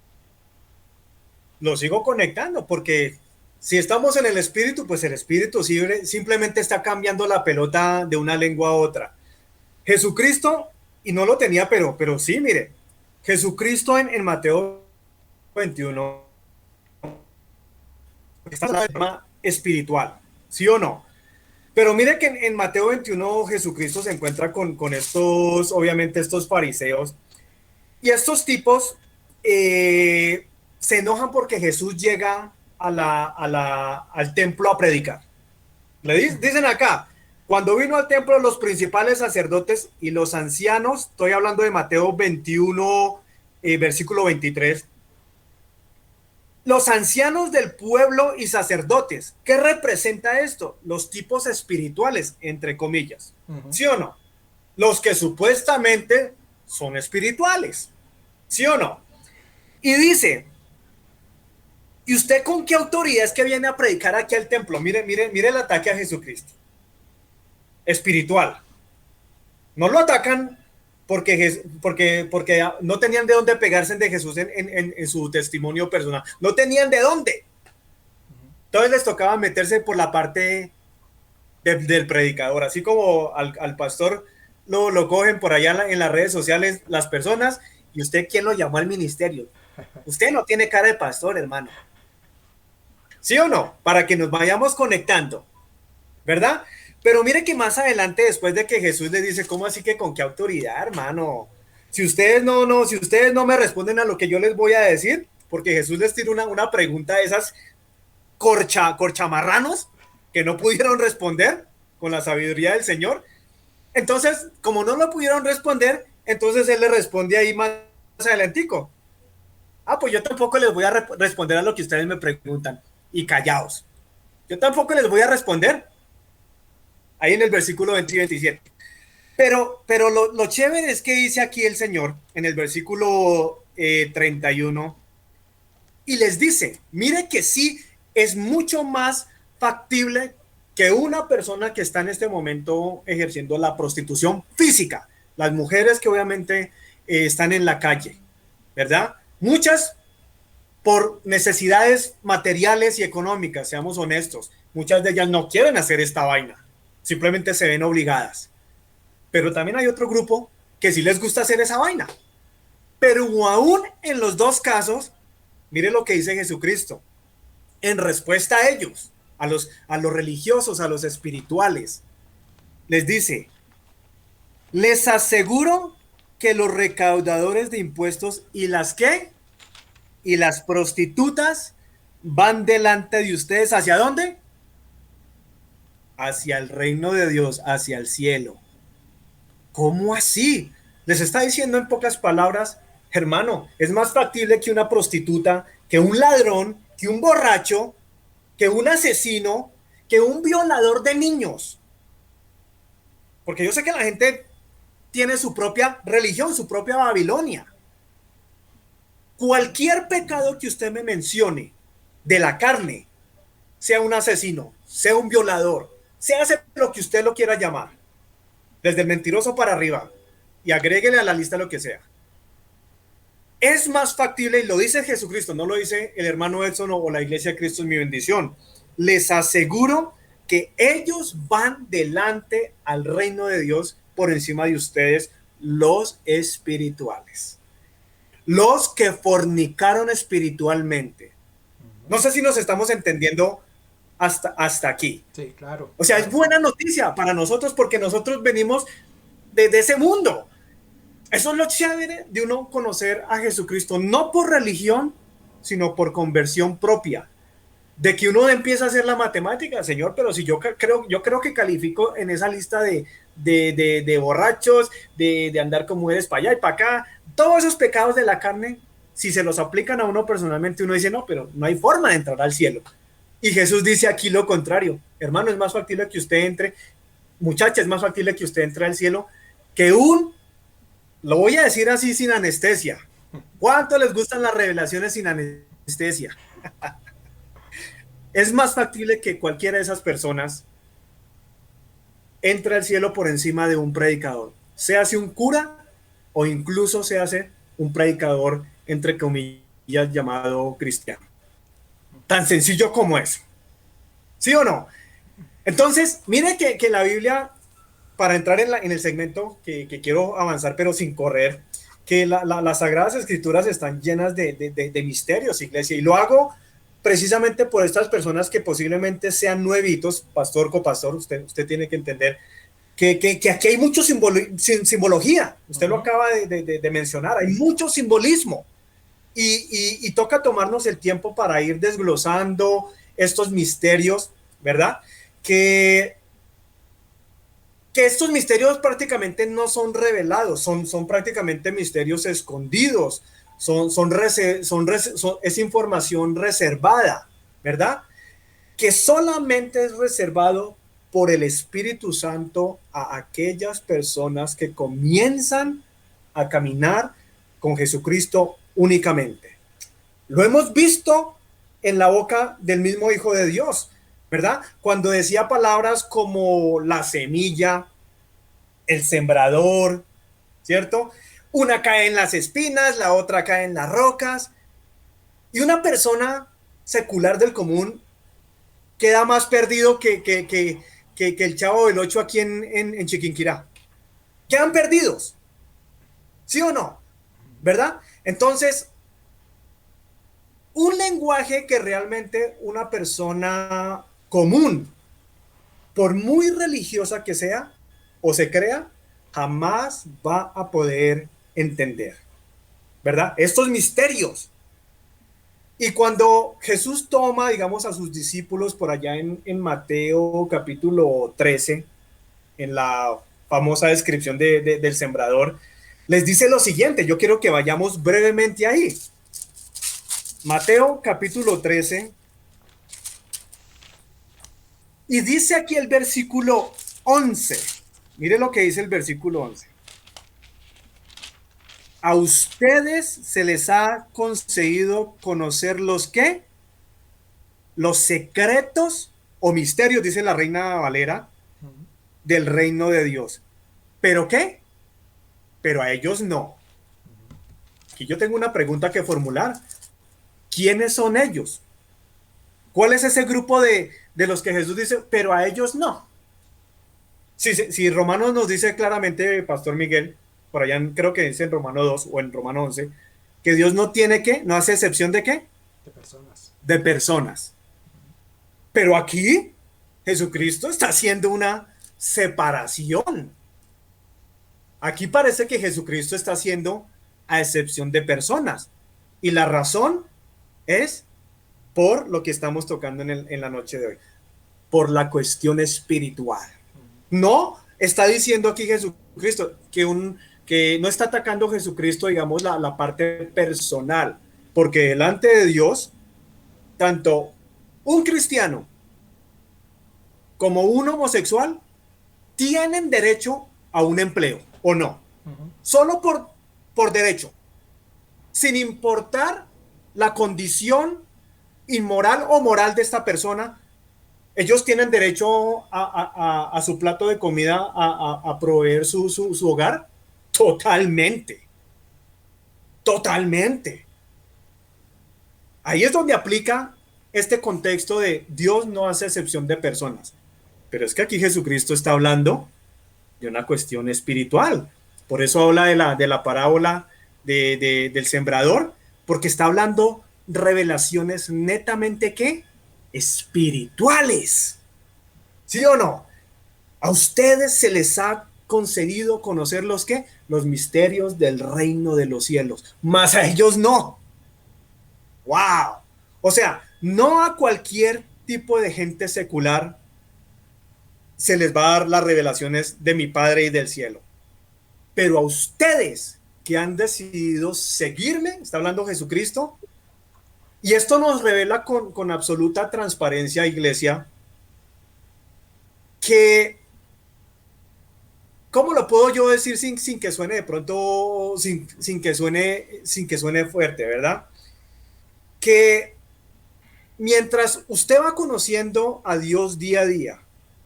Lo sigo conectando porque Si estamos en el espíritu, pues el espíritu simplemente está cambiando la pelota de una lengua a otra. Jesucristo, y no lo tenía, pero sí, mire, Jesucristo en Mateo 21 está en el tema espiritual, ¿sí o no? Pero mire que en Mateo 21 Jesucristo se encuentra con estos, obviamente estos fariseos, y estos tipos se enojan porque Jesús llega al templo a predicar. Dicen acá, cuando vino al templo los principales sacerdotes y los ancianos, estoy hablando de Mateo 21, versículo 23, los ancianos del pueblo y sacerdotes. ¿Qué representa esto? Los tipos espirituales, entre comillas. ¿Sí o no? Los que supuestamente son espirituales. ¿Sí o no? Y dice, ¿y usted con qué autoridad es que viene a predicar aquí al templo? Mire el ataque a Jesucristo. Espiritual. No lo atacan porque no tenían de dónde pegarse de Jesús en su testimonio personal. No tenían de dónde. Entonces les tocaba meterse por la parte del predicador. Así como al pastor lo cogen por allá en las redes sociales las personas. ¿Y usted quién lo llamó al ministerio? Usted no tiene cara de pastor, hermano. ¿Sí o no? Para que nos vayamos conectando, ¿verdad? Pero mire que más adelante, después de que Jesús les dice, ¿cómo así que con qué autoridad, hermano? Si ustedes no me responden a lo que yo les voy a decir, porque Jesús les tira una pregunta de esas corchamarranos que no pudieron responder con la sabiduría del Señor. Entonces, como no lo pudieron responder, entonces Él le responde ahí más adelantico. Pues yo tampoco les voy a responder a lo que ustedes me preguntan. Y callaos. Yo tampoco les voy a responder. Ahí en el versículo 20 y 27. Pero lo chévere es que dice aquí el Señor, en el versículo 31, y les dice, mire que sí, es mucho más factible que una persona que está en este momento ejerciendo la prostitución física, las mujeres que obviamente están en la calle, ¿verdad? Muchas por necesidades materiales y económicas, seamos honestos. Muchas de ellas no quieren hacer esta vaina, simplemente se ven obligadas. Pero también hay otro grupo que sí les gusta hacer esa vaina. Pero aún en los dos casos, mire lo que dice Jesucristo. En respuesta a ellos, a los religiosos, a los espirituales, les dice, les aseguro que los recaudadores de impuestos y las prostitutas van delante de ustedes. ¿Hacia dónde? Hacia el reino de Dios, hacia el cielo. ¿Cómo así? Les está diciendo en pocas palabras, hermano, es más factible que una prostituta, que un ladrón, que un borracho, que un asesino, que un violador de niños. Porque yo sé que la gente tiene su propia religión, su propia Babilonia. Cualquier pecado que usted me mencione de la carne, sea un asesino, sea un violador, sea lo que usted lo quiera llamar, desde el mentiroso para arriba, y agréguele a la lista lo que sea. Es más factible, y lo dice Jesucristo, no lo dice el hermano Edson o la Iglesia de Cristo es mi bendición. Les aseguro que ellos van delante al reino de Dios por encima de ustedes, los espirituales. Los que fornicaron espiritualmente. No sé si nos estamos entendiendo hasta aquí. Sí, claro. O sea, es buena noticia para nosotros porque nosotros venimos de ese mundo. Eso es lo chévere de uno conocer a Jesucristo, no por religión, sino por conversión propia. De que uno empieza a hacer la matemática, Señor, pero si yo creo que califico en esa lista de borrachos, de andar con mujeres para allá y para acá, todos esos pecados de la carne, si se los aplican a uno personalmente, uno dice, no, pero no hay forma de entrar al cielo. Y Jesús dice aquí lo contrario, hermano, es más factible que usted entre, muchacha, es más factible que usted entre al cielo que lo voy a decir así sin anestesia. ¿Cuánto les gustan las revelaciones sin anestesia? Es más factible que cualquiera de esas personas entre al cielo por encima de un predicador, se hace un cura o incluso se hace un predicador entre comillas llamado cristiano. Tan sencillo como eso. ¿Sí o no? Entonces, mire que la Biblia, para entrar en el segmento que quiero avanzar, pero sin correr, que las Sagradas Escrituras están llenas de misterios, iglesia, y lo hago precisamente por estas personas que posiblemente sean nuevitos, pastor, copastor, usted tiene que entender que aquí hay mucho simbología, usted lo acaba de mencionar, hay mucho simbolismo, y toca tomarnos el tiempo para ir desglosando estos misterios, ¿verdad? Que estos misterios prácticamente no son revelados, son prácticamente misterios escondidos, es información reservada, ¿verdad? Que solamente es reservado por el Espíritu Santo a aquellas personas que comienzan a caminar con Jesucristo únicamente. Lo hemos visto en la boca del mismo Hijo de Dios, ¿verdad? Cuando decía palabras como la semilla, el sembrador, ¿cierto? Una cae en las espinas, la otra cae en las rocas, y una persona secular del común queda más perdido que el Chavo del Ocho aquí en Chiquinquirá. Quedan perdidos, ¿sí o no? ¿Verdad? Entonces, un lenguaje que realmente una persona común, por muy religiosa que sea o se crea, jamás va a poder entender, ¿verdad? Estos misterios. Y cuando Jesús toma, digamos, a sus discípulos por allá en Mateo capítulo 13, en la famosa descripción del sembrador, les dice lo siguiente, yo quiero que vayamos brevemente ahí. Mateo capítulo 13, y dice aquí el versículo 11. Mire lo que dice el versículo 11. A ustedes se les ha concedido conocer los ¿qué? Los secretos o misterios, dice la Reina Valera, del reino de Dios. ¿Pero qué? Pero a ellos no. Aquí yo tengo una pregunta que formular. ¿Quiénes son ellos? ¿Cuál es ese grupo de los que Jesús dice, pero a ellos no? Si Romanos nos dice claramente, Pastor Miguel, por allá creo que dice en Romano 2 o en Romano 11, que Dios no tiene ¿qué? No hace excepción ¿de qué? De personas. De personas. Pero aquí Jesucristo está haciendo una separación. Aquí parece que Jesucristo está haciendo a excepción de personas. Y la razón es por lo que estamos tocando en la noche de hoy. Por la cuestión espiritual. No está diciendo aquí Jesucristo que no está atacando Jesucristo, digamos, la parte personal. Porque delante de Dios, tanto un cristiano como un homosexual tienen derecho a un empleo, ¿o no? Solo por derecho, sin importar la condición inmoral o moral de esta persona, ellos tienen derecho a su plato de comida, a proveer su hogar. Totalmente. Totalmente. Ahí es donde aplica este contexto de Dios no hace excepción de personas. Pero es que aquí Jesucristo está hablando de una cuestión espiritual. Por eso habla de la parábola del sembrador, porque está hablando revelaciones netamente ¿qué? Espirituales. ¿Sí o no? A ustedes se les ha concedido conocer los misterios del reino de los cielos, mas a ellos no. ¡Wow! O sea, no a cualquier tipo de gente secular se les va a dar las revelaciones de mi Padre y del cielo. Pero a ustedes que han decidido seguirme, está hablando Jesucristo, y esto nos revela con absoluta transparencia, iglesia, que, ¿cómo lo puedo yo decir sin que suene de pronto, sin que suene fuerte, ¿verdad? Que mientras usted va conociendo a Dios día a día,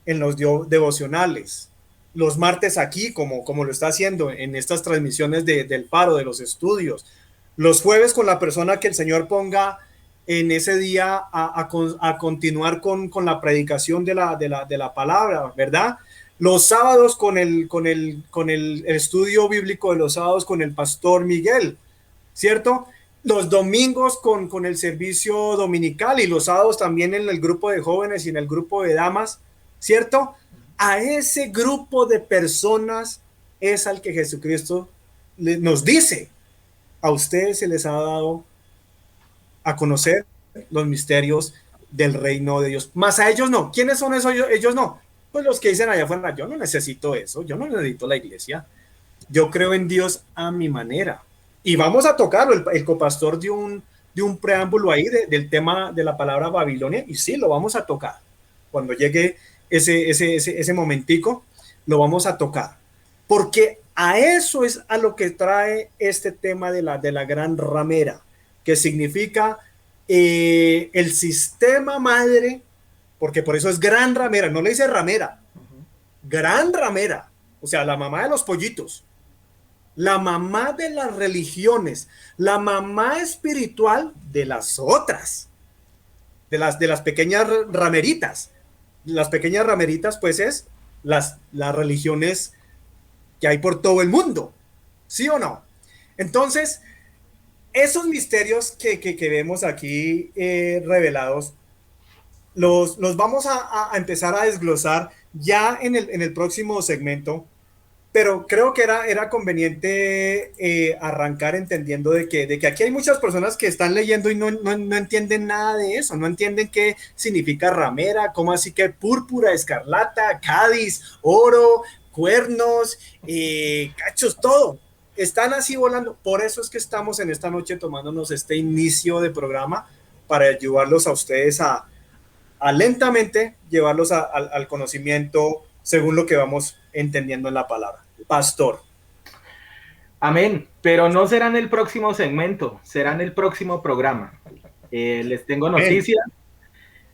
en los devocionales, los martes aquí, como lo está haciendo en estas transmisiones del Faro, de los estudios, los jueves con la persona que el Señor ponga en ese día a continuar con la predicación de la palabra, ¿verdad? Los sábados con el estudio bíblico de los sábados con el pastor Miguel, ¿cierto? Los domingos con el servicio dominical y los sábados también en el grupo de jóvenes y en el grupo de damas, ¿cierto? A ese grupo de personas es al que Jesucristo nos dice, a ustedes se les ha dado a conocer los misterios del reino de Dios. Más a ellos no. ¿Quiénes son esos? Ellos no. Pues los que dicen allá afuera, yo no necesito eso, yo no necesito la iglesia. Yo creo en Dios a mi manera. Y vamos a tocarlo. El copastor dio un preámbulo ahí del tema de la palabra Babilonia, y sí, lo vamos a tocar. Cuando llegue ese momentico, lo vamos a tocar. Porque a eso es a lo que trae este tema de la gran ramera, que significa el sistema madre, porque por eso es gran ramera, no le dice ramera, gran ramera, o sea, la mamá de los pollitos, la mamá de las religiones, la mamá espiritual de las otras, de las pequeñas rameritas. Las pequeñas rameritas, pues, es las religiones que hay por todo el mundo, ¿sí o no? Entonces, esos misterios que vemos aquí revelados, los vamos a empezar a desglosar ya en el próximo segmento, pero creo que era conveniente arrancar entendiendo de que aquí hay muchas personas que están leyendo y no entienden nada de eso, no entienden qué significa ramera, cómo así que púrpura, escarlata, cádiz, oro, cuernos, cachos, todo. Están así volando. Por eso es que estamos en esta noche tomándonos este inicio de programa para ayudarlos a ustedes a lentamente llevarlos al conocimiento según lo que vamos entendiendo en la palabra. Pastor. Amén, pero no será en el próximo segmento, será en el próximo programa. Les tengo noticias.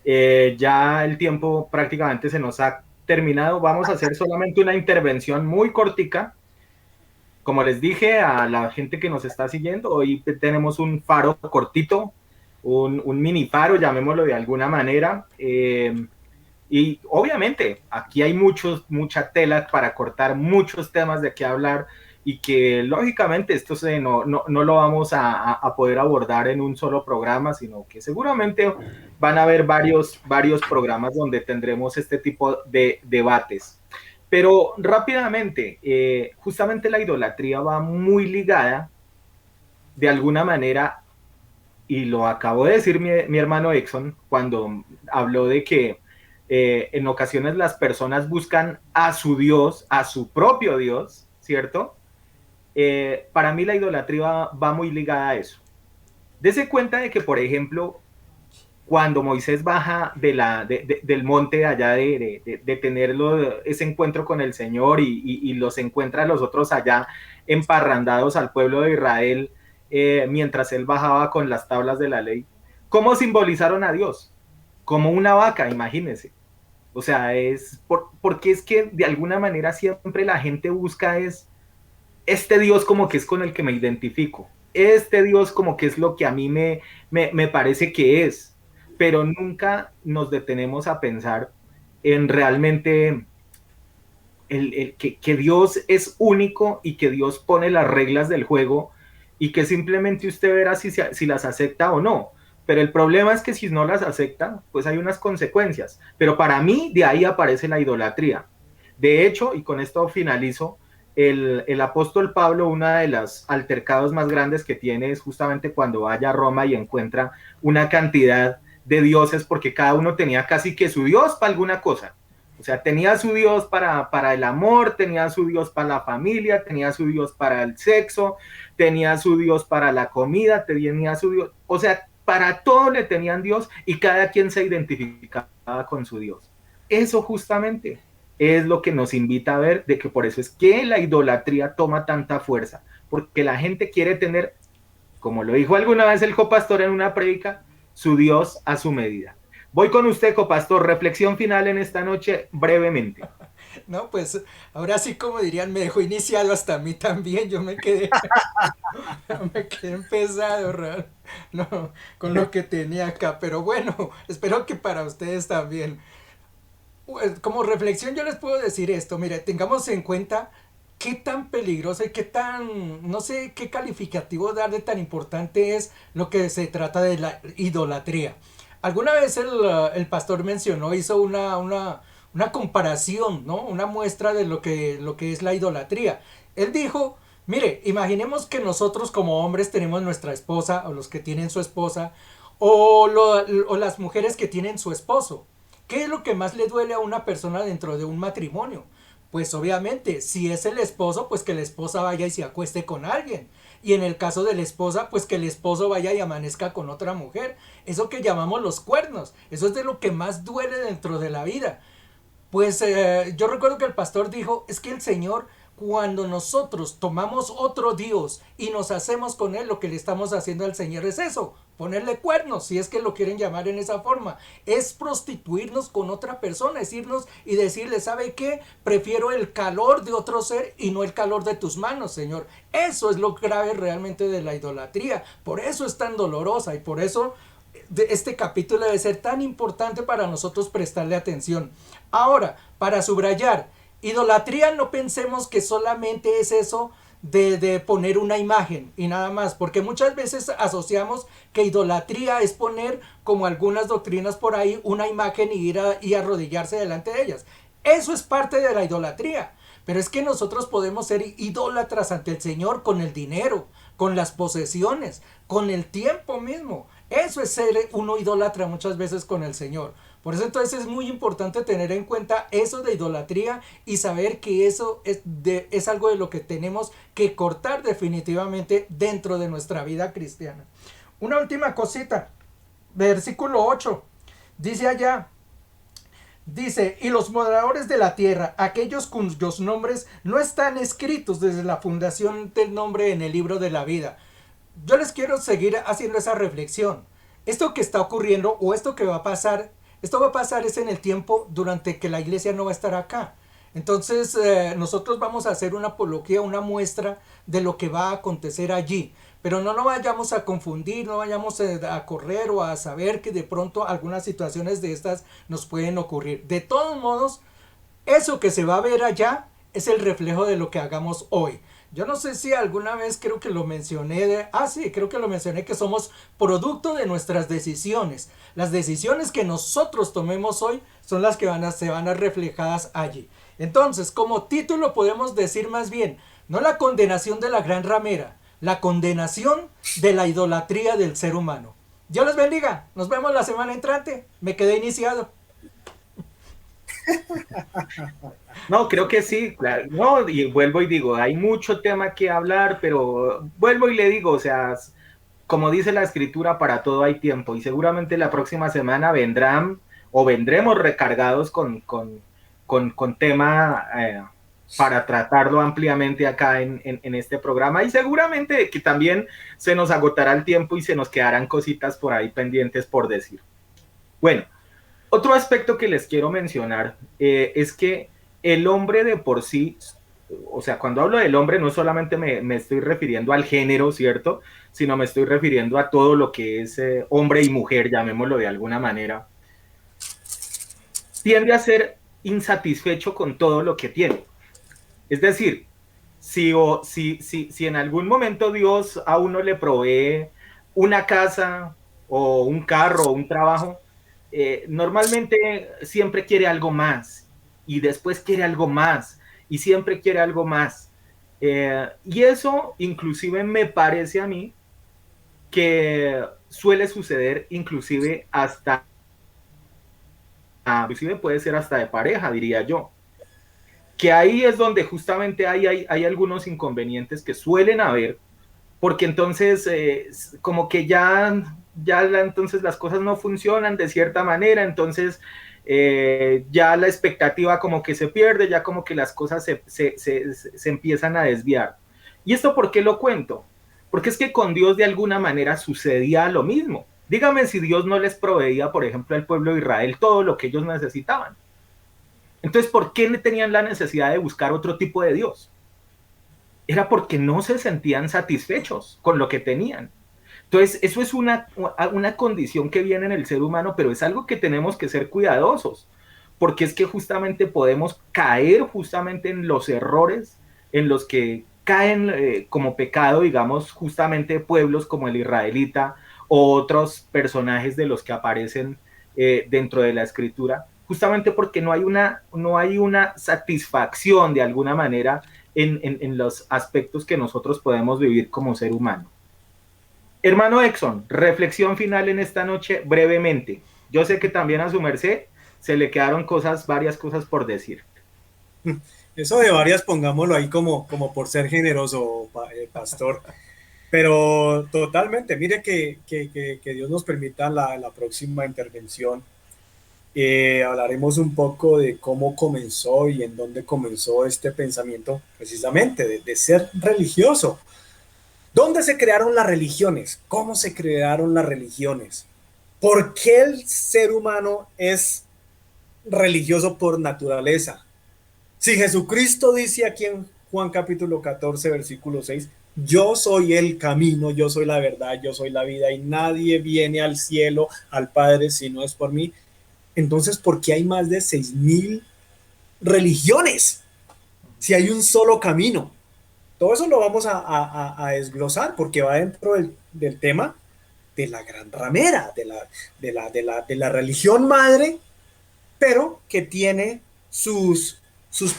Ya el tiempo prácticamente se nos ha terminado. Vamos a hacer solamente una intervención muy cortica. Como les dije a la gente que nos está siguiendo, hoy tenemos un faro cortito, un mini faro, llamémoslo de alguna manera. Y obviamente aquí hay mucha tela para cortar, muchos temas de qué hablar, y que lógicamente esto no lo vamos a poder abordar en un solo programa, sino que seguramente van a haber varios programas donde tendremos este tipo de debates. Pero rápidamente, justamente la idolatría va muy ligada de alguna manera, y lo acabó de decir mi hermano Exxon cuando habló de que en ocasiones las personas buscan a su Dios, a su propio Dios, ¿cierto? Para mí la idolatría va muy ligada a eso. Dese cuenta de que, por ejemplo, cuando Moisés baja del monte allá de tener ese encuentro con el Señor y los encuentra a los otros allá emparrandados al pueblo de Israel, mientras él bajaba con las tablas de la ley, ¿cómo simbolizaron a Dios? Como una vaca, imagínense. O sea, porque es que de alguna manera siempre la gente busca este Dios como que es con el que me identifico, este Dios como que es lo que a mí me parece que es, pero nunca nos detenemos a pensar en realmente que Dios es único y que Dios pone las reglas del juego y que simplemente usted verá si las acepta o no. Pero el problema es que si no las acepta, pues hay unas consecuencias. Pero para mí de ahí aparece la idolatría. De hecho, y con esto finalizo, el apóstol Pablo, una de las altercados más grandes que tiene es justamente cuando vaya a Roma y encuentra una cantidad de dioses, porque cada uno tenía casi que su dios para alguna cosa. O sea, tenía su Dios para el amor, tenía su Dios para la familia, tenía su Dios para el sexo, tenía su Dios para la comida, tenía su Dios, o sea, para todo le tenían Dios y cada quien se identificaba con su Dios. Eso justamente es lo que nos invita a ver, de que por eso es que la idolatría toma tanta fuerza, porque la gente quiere tener, como lo dijo alguna vez el copastor en una prédica, su Dios a su medida. Voy con usted, copastor, reflexión final en esta noche brevemente. No, pues ahora sí, como dirían, me dejó iniciado hasta a mí también. Yo me quedé, me quedé empezado, no, con lo que tenía acá. Pero bueno, espero que para ustedes también. Como reflexión yo les puedo decir esto, mire, tengamos en cuenta qué tan peligroso y qué tan, no sé qué calificativo darle tan importante es lo que se trata de la idolatría. Alguna vez el pastor mencionó, hizo una comparación, ¿no? Una muestra de lo que es la idolatría. Él dijo, mire, imaginemos que nosotros como hombres tenemos nuestra esposa, o los que tienen su esposa, o las mujeres que tienen su esposo. ¿Qué es lo que más le duele a una persona dentro de un matrimonio? Pues obviamente, si es el esposo, pues que la esposa vaya y se acueste con alguien. Y en el caso de la esposa, pues que el esposo vaya y amanezca con otra mujer. Eso que llamamos los cuernos. Eso es de lo que más duele dentro de la vida. Pues yo recuerdo que el pastor dijo, es que el Señor, cuando nosotros tomamos otro Dios y nos hacemos con él, lo que le estamos haciendo al Señor es eso, ponerle cuernos, si es que lo quieren llamar en esa forma, es prostituirnos con otra persona, es irnos y decirle, ¿sabe qué? Prefiero el calor de otro ser y no el calor de tus manos, Señor. Eso es lo grave realmente de la idolatría, por eso es tan dolorosa y por eso este capítulo debe ser tan importante para nosotros prestarle atención. Ahora, para subrayar, idolatría no pensemos que solamente es eso de poner una imagen y nada más, porque muchas veces asociamos que idolatría es poner, como algunas doctrinas por ahí, una imagen y arrodillarse delante de ellas. Eso es parte de la idolatría. Pero es que nosotros podemos ser idólatras ante el Señor con el dinero, con las posesiones, con el tiempo mismo. Eso es ser uno idólatra muchas veces con el Señor. Por eso entonces es muy importante tener en cuenta eso de idolatría y saber que eso es algo de lo que tenemos que cortar definitivamente dentro de nuestra vida cristiana. Una última cosita, versículo 8, dice allá, dice, y los moradores de la tierra, aquellos cuyos nombres no están escritos desde la fundación del nombre en el libro de la vida. Yo les quiero seguir haciendo esa reflexión. Esto que está ocurriendo o esto que va a pasar, esto va a pasar es en el tiempo durante que la iglesia no va a estar acá. Entonces nosotros vamos a hacer una apología, una muestra de lo que va a acontecer allí. Pero no nos vayamos a confundir, no vayamos a correr o a saber que de pronto algunas situaciones de estas nos pueden ocurrir. De todos modos, eso que se va a ver allá es el reflejo de lo que hagamos hoy. Yo no sé si alguna vez creo que lo mencioné, sí, creo que lo mencioné, que somos producto de nuestras decisiones. Las decisiones que nosotros tomemos hoy son las que se van a reflejadas allí. Entonces, como título podemos decir más bien, no la condenación de la gran ramera, la condenación de la idolatría del ser humano. Dios les bendiga, nos vemos la semana entrante, me quedé iniciado. No, creo que sí, claro. No, y vuelvo y digo, hay mucho tema que hablar, pero vuelvo y le digo, o sea, como dice la escritura, para todo hay tiempo, y seguramente la próxima semana vendrán o vendremos recargados con tema para tratarlo ampliamente acá en este programa, y seguramente que también se nos agotará el tiempo y se nos quedarán cositas por ahí pendientes por decir. Bueno, otro aspecto que les quiero mencionar es que el hombre de por sí, o sea, cuando hablo del hombre no solamente me estoy refiriendo al género, ¿cierto? Sino me estoy refiriendo a todo lo que es hombre y mujer, llamémoslo de alguna manera, tiende a ser insatisfecho con todo lo que tiene. Es decir, si en algún momento Dios a uno le provee una casa o un carro o un trabajo, normalmente siempre quiere algo más y después quiere algo más y siempre quiere algo más. Y eso inclusive me parece a mí que suele suceder inclusive inclusive puede ser hasta de pareja, diría yo. Que ahí es donde justamente hay algunos inconvenientes que suelen haber, porque entonces como que entonces las cosas no funcionan de cierta manera, entonces ya la expectativa como que se pierde, ya como que las cosas se empiezan a desviar. ¿Y esto por qué lo cuento? Porque es que con Dios de alguna manera sucedía lo mismo. Dígame si Dios no les proveía, por ejemplo, al pueblo de Israel todo lo que ellos necesitaban. Entonces, ¿por qué tenían la necesidad de buscar otro tipo de Dios? Era porque no se sentían satisfechos con lo que tenían. Entonces, eso es una condición que viene en el ser humano, pero es algo que tenemos que ser cuidadosos, porque es que justamente podemos caer justamente en los errores en los que caen como pecado, digamos, justamente pueblos como el israelita o otros personajes de los que aparecen dentro de la escritura, justamente porque no hay una satisfacción de alguna manera en los aspectos que nosotros podemos vivir como ser humano. Hermano Exxon, reflexión final en esta noche brevemente. Yo sé que también a su merced se le quedaron varias cosas por decir. Eso de varias, pongámoslo ahí como por ser generoso, pastor. Pero totalmente, mire que Dios nos permita la próxima intervención. Hablaremos un poco de cómo comenzó y en dónde comenzó este pensamiento precisamente de ser religioso. ¿Dónde se crearon las religiones? ¿Cómo se crearon las religiones? ¿Por qué el ser humano es religioso por naturaleza? Si Jesucristo dice aquí en Juan capítulo 14, versículo 6, yo soy el camino, yo soy la verdad, yo soy la vida y nadie viene al cielo, al Padre, si no es por mí. Entonces, ¿por qué hay más de 6,000 religiones? Si hay un solo camino. Todo eso lo vamos a desglosar porque va dentro del tema de la gran ramera, de la religión madre, pero que tiene sus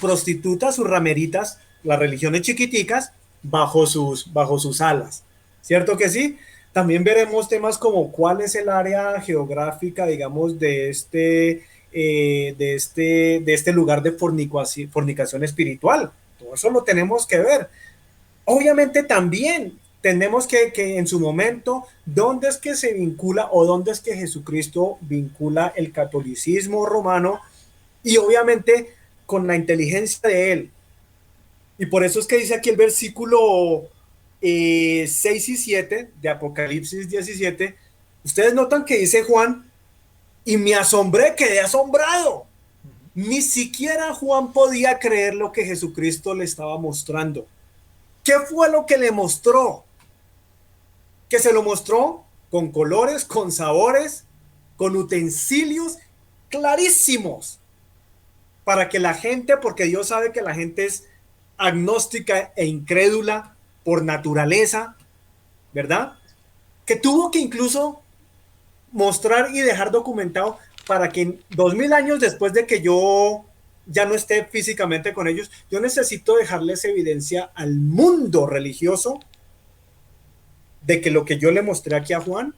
prostitutas, sus rameritas, las religiones chiquiticas, bajo sus alas. ¿Cierto que sí? También veremos temas como cuál es el área geográfica, digamos, de este lugar de fornicación espiritual. Todo eso lo tenemos que ver. Obviamente también tenemos que en su momento, ¿dónde es que se vincula o dónde es que Jesucristo vincula el catolicismo romano? Y obviamente con la inteligencia de él. Y por eso es que dice aquí el versículo 6 y 7 de Apocalipsis 17. Ustedes notan que dice Juan, y me asombré, quedé asombrado. Ni siquiera Juan podía creer lo que Jesucristo le estaba mostrando. ¿Qué fue lo que le mostró? Que se lo mostró con colores, con sabores, con utensilios clarísimos. Para que la gente, porque Dios sabe que la gente es agnóstica e incrédula por naturaleza, ¿verdad? Que tuvo que incluso mostrar y dejar documentado para que 2000 años después de que yo ya no esté físicamente con ellos, yo necesito dejarles evidencia al mundo religioso de que lo que yo le mostré aquí a Juan,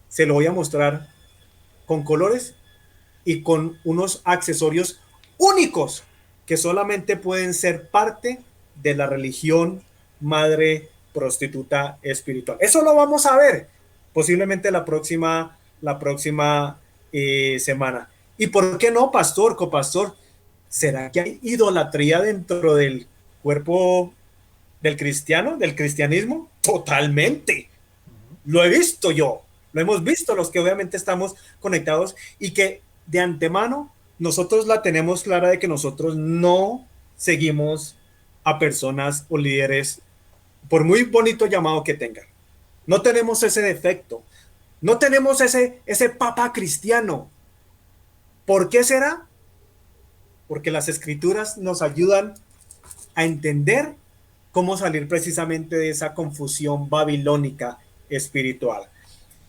se lo voy a mostrar con colores y con unos accesorios únicos que solamente pueden ser parte de la religión madre prostituta espiritual. Eso lo vamos a ver posiblemente la próxima semana. ¿Y por qué no, pastor, copastor? ¿Será que hay idolatría dentro del cuerpo del cristiano, del cristianismo? Totalmente. Lo he visto yo, lo hemos visto los que obviamente estamos conectados y que de antemano nosotros la tenemos clara de que nosotros no seguimos a personas o líderes por muy bonito llamado que tengan. No tenemos ese defecto, no tenemos ese papa cristiano. ¿Por qué será? Porque las escrituras nos ayudan a entender cómo salir precisamente de esa confusión babilónica espiritual.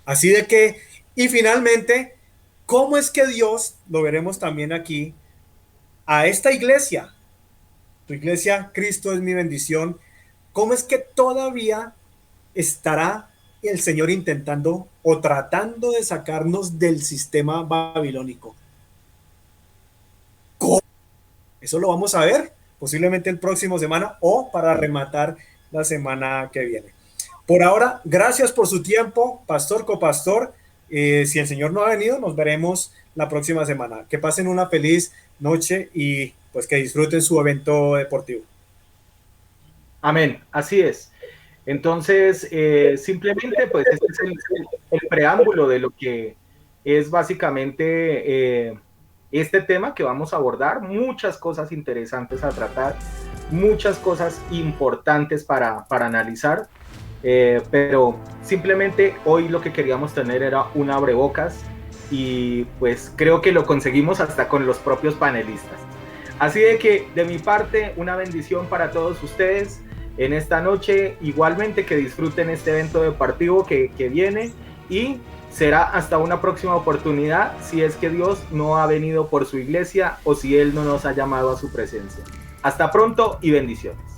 Así de que, y finalmente, ¿cómo es que Dios, lo veremos también aquí, a esta iglesia, tu iglesia, Cristo es mi bendición, cómo es que todavía estará el Señor intentando o tratando de sacarnos del sistema babilónico? ¿Cómo? Eso lo vamos a ver posiblemente el próximo semana o para rematar la semana que viene. Por ahora, gracias por su tiempo, pastor, copastor. Si el Señor no ha venido, nos veremos la próxima semana. Que pasen una feliz noche y pues que disfruten su evento deportivo. Amén, así es. Entonces, simplemente, pues este es el preámbulo de lo que es básicamente este tema que vamos a abordar, muchas cosas interesantes a tratar, muchas cosas importantes para analizar, pero simplemente hoy lo que queríamos tener era un abrebocas y pues creo que lo conseguimos hasta con los propios panelistas. Así de que de mi parte, una bendición para todos ustedes en esta noche, igualmente que disfruten este evento deportivo que viene y será hasta una próxima oportunidad si es que Dios no ha venido por su iglesia o si Él no nos ha llamado a su presencia. Hasta pronto y bendiciones.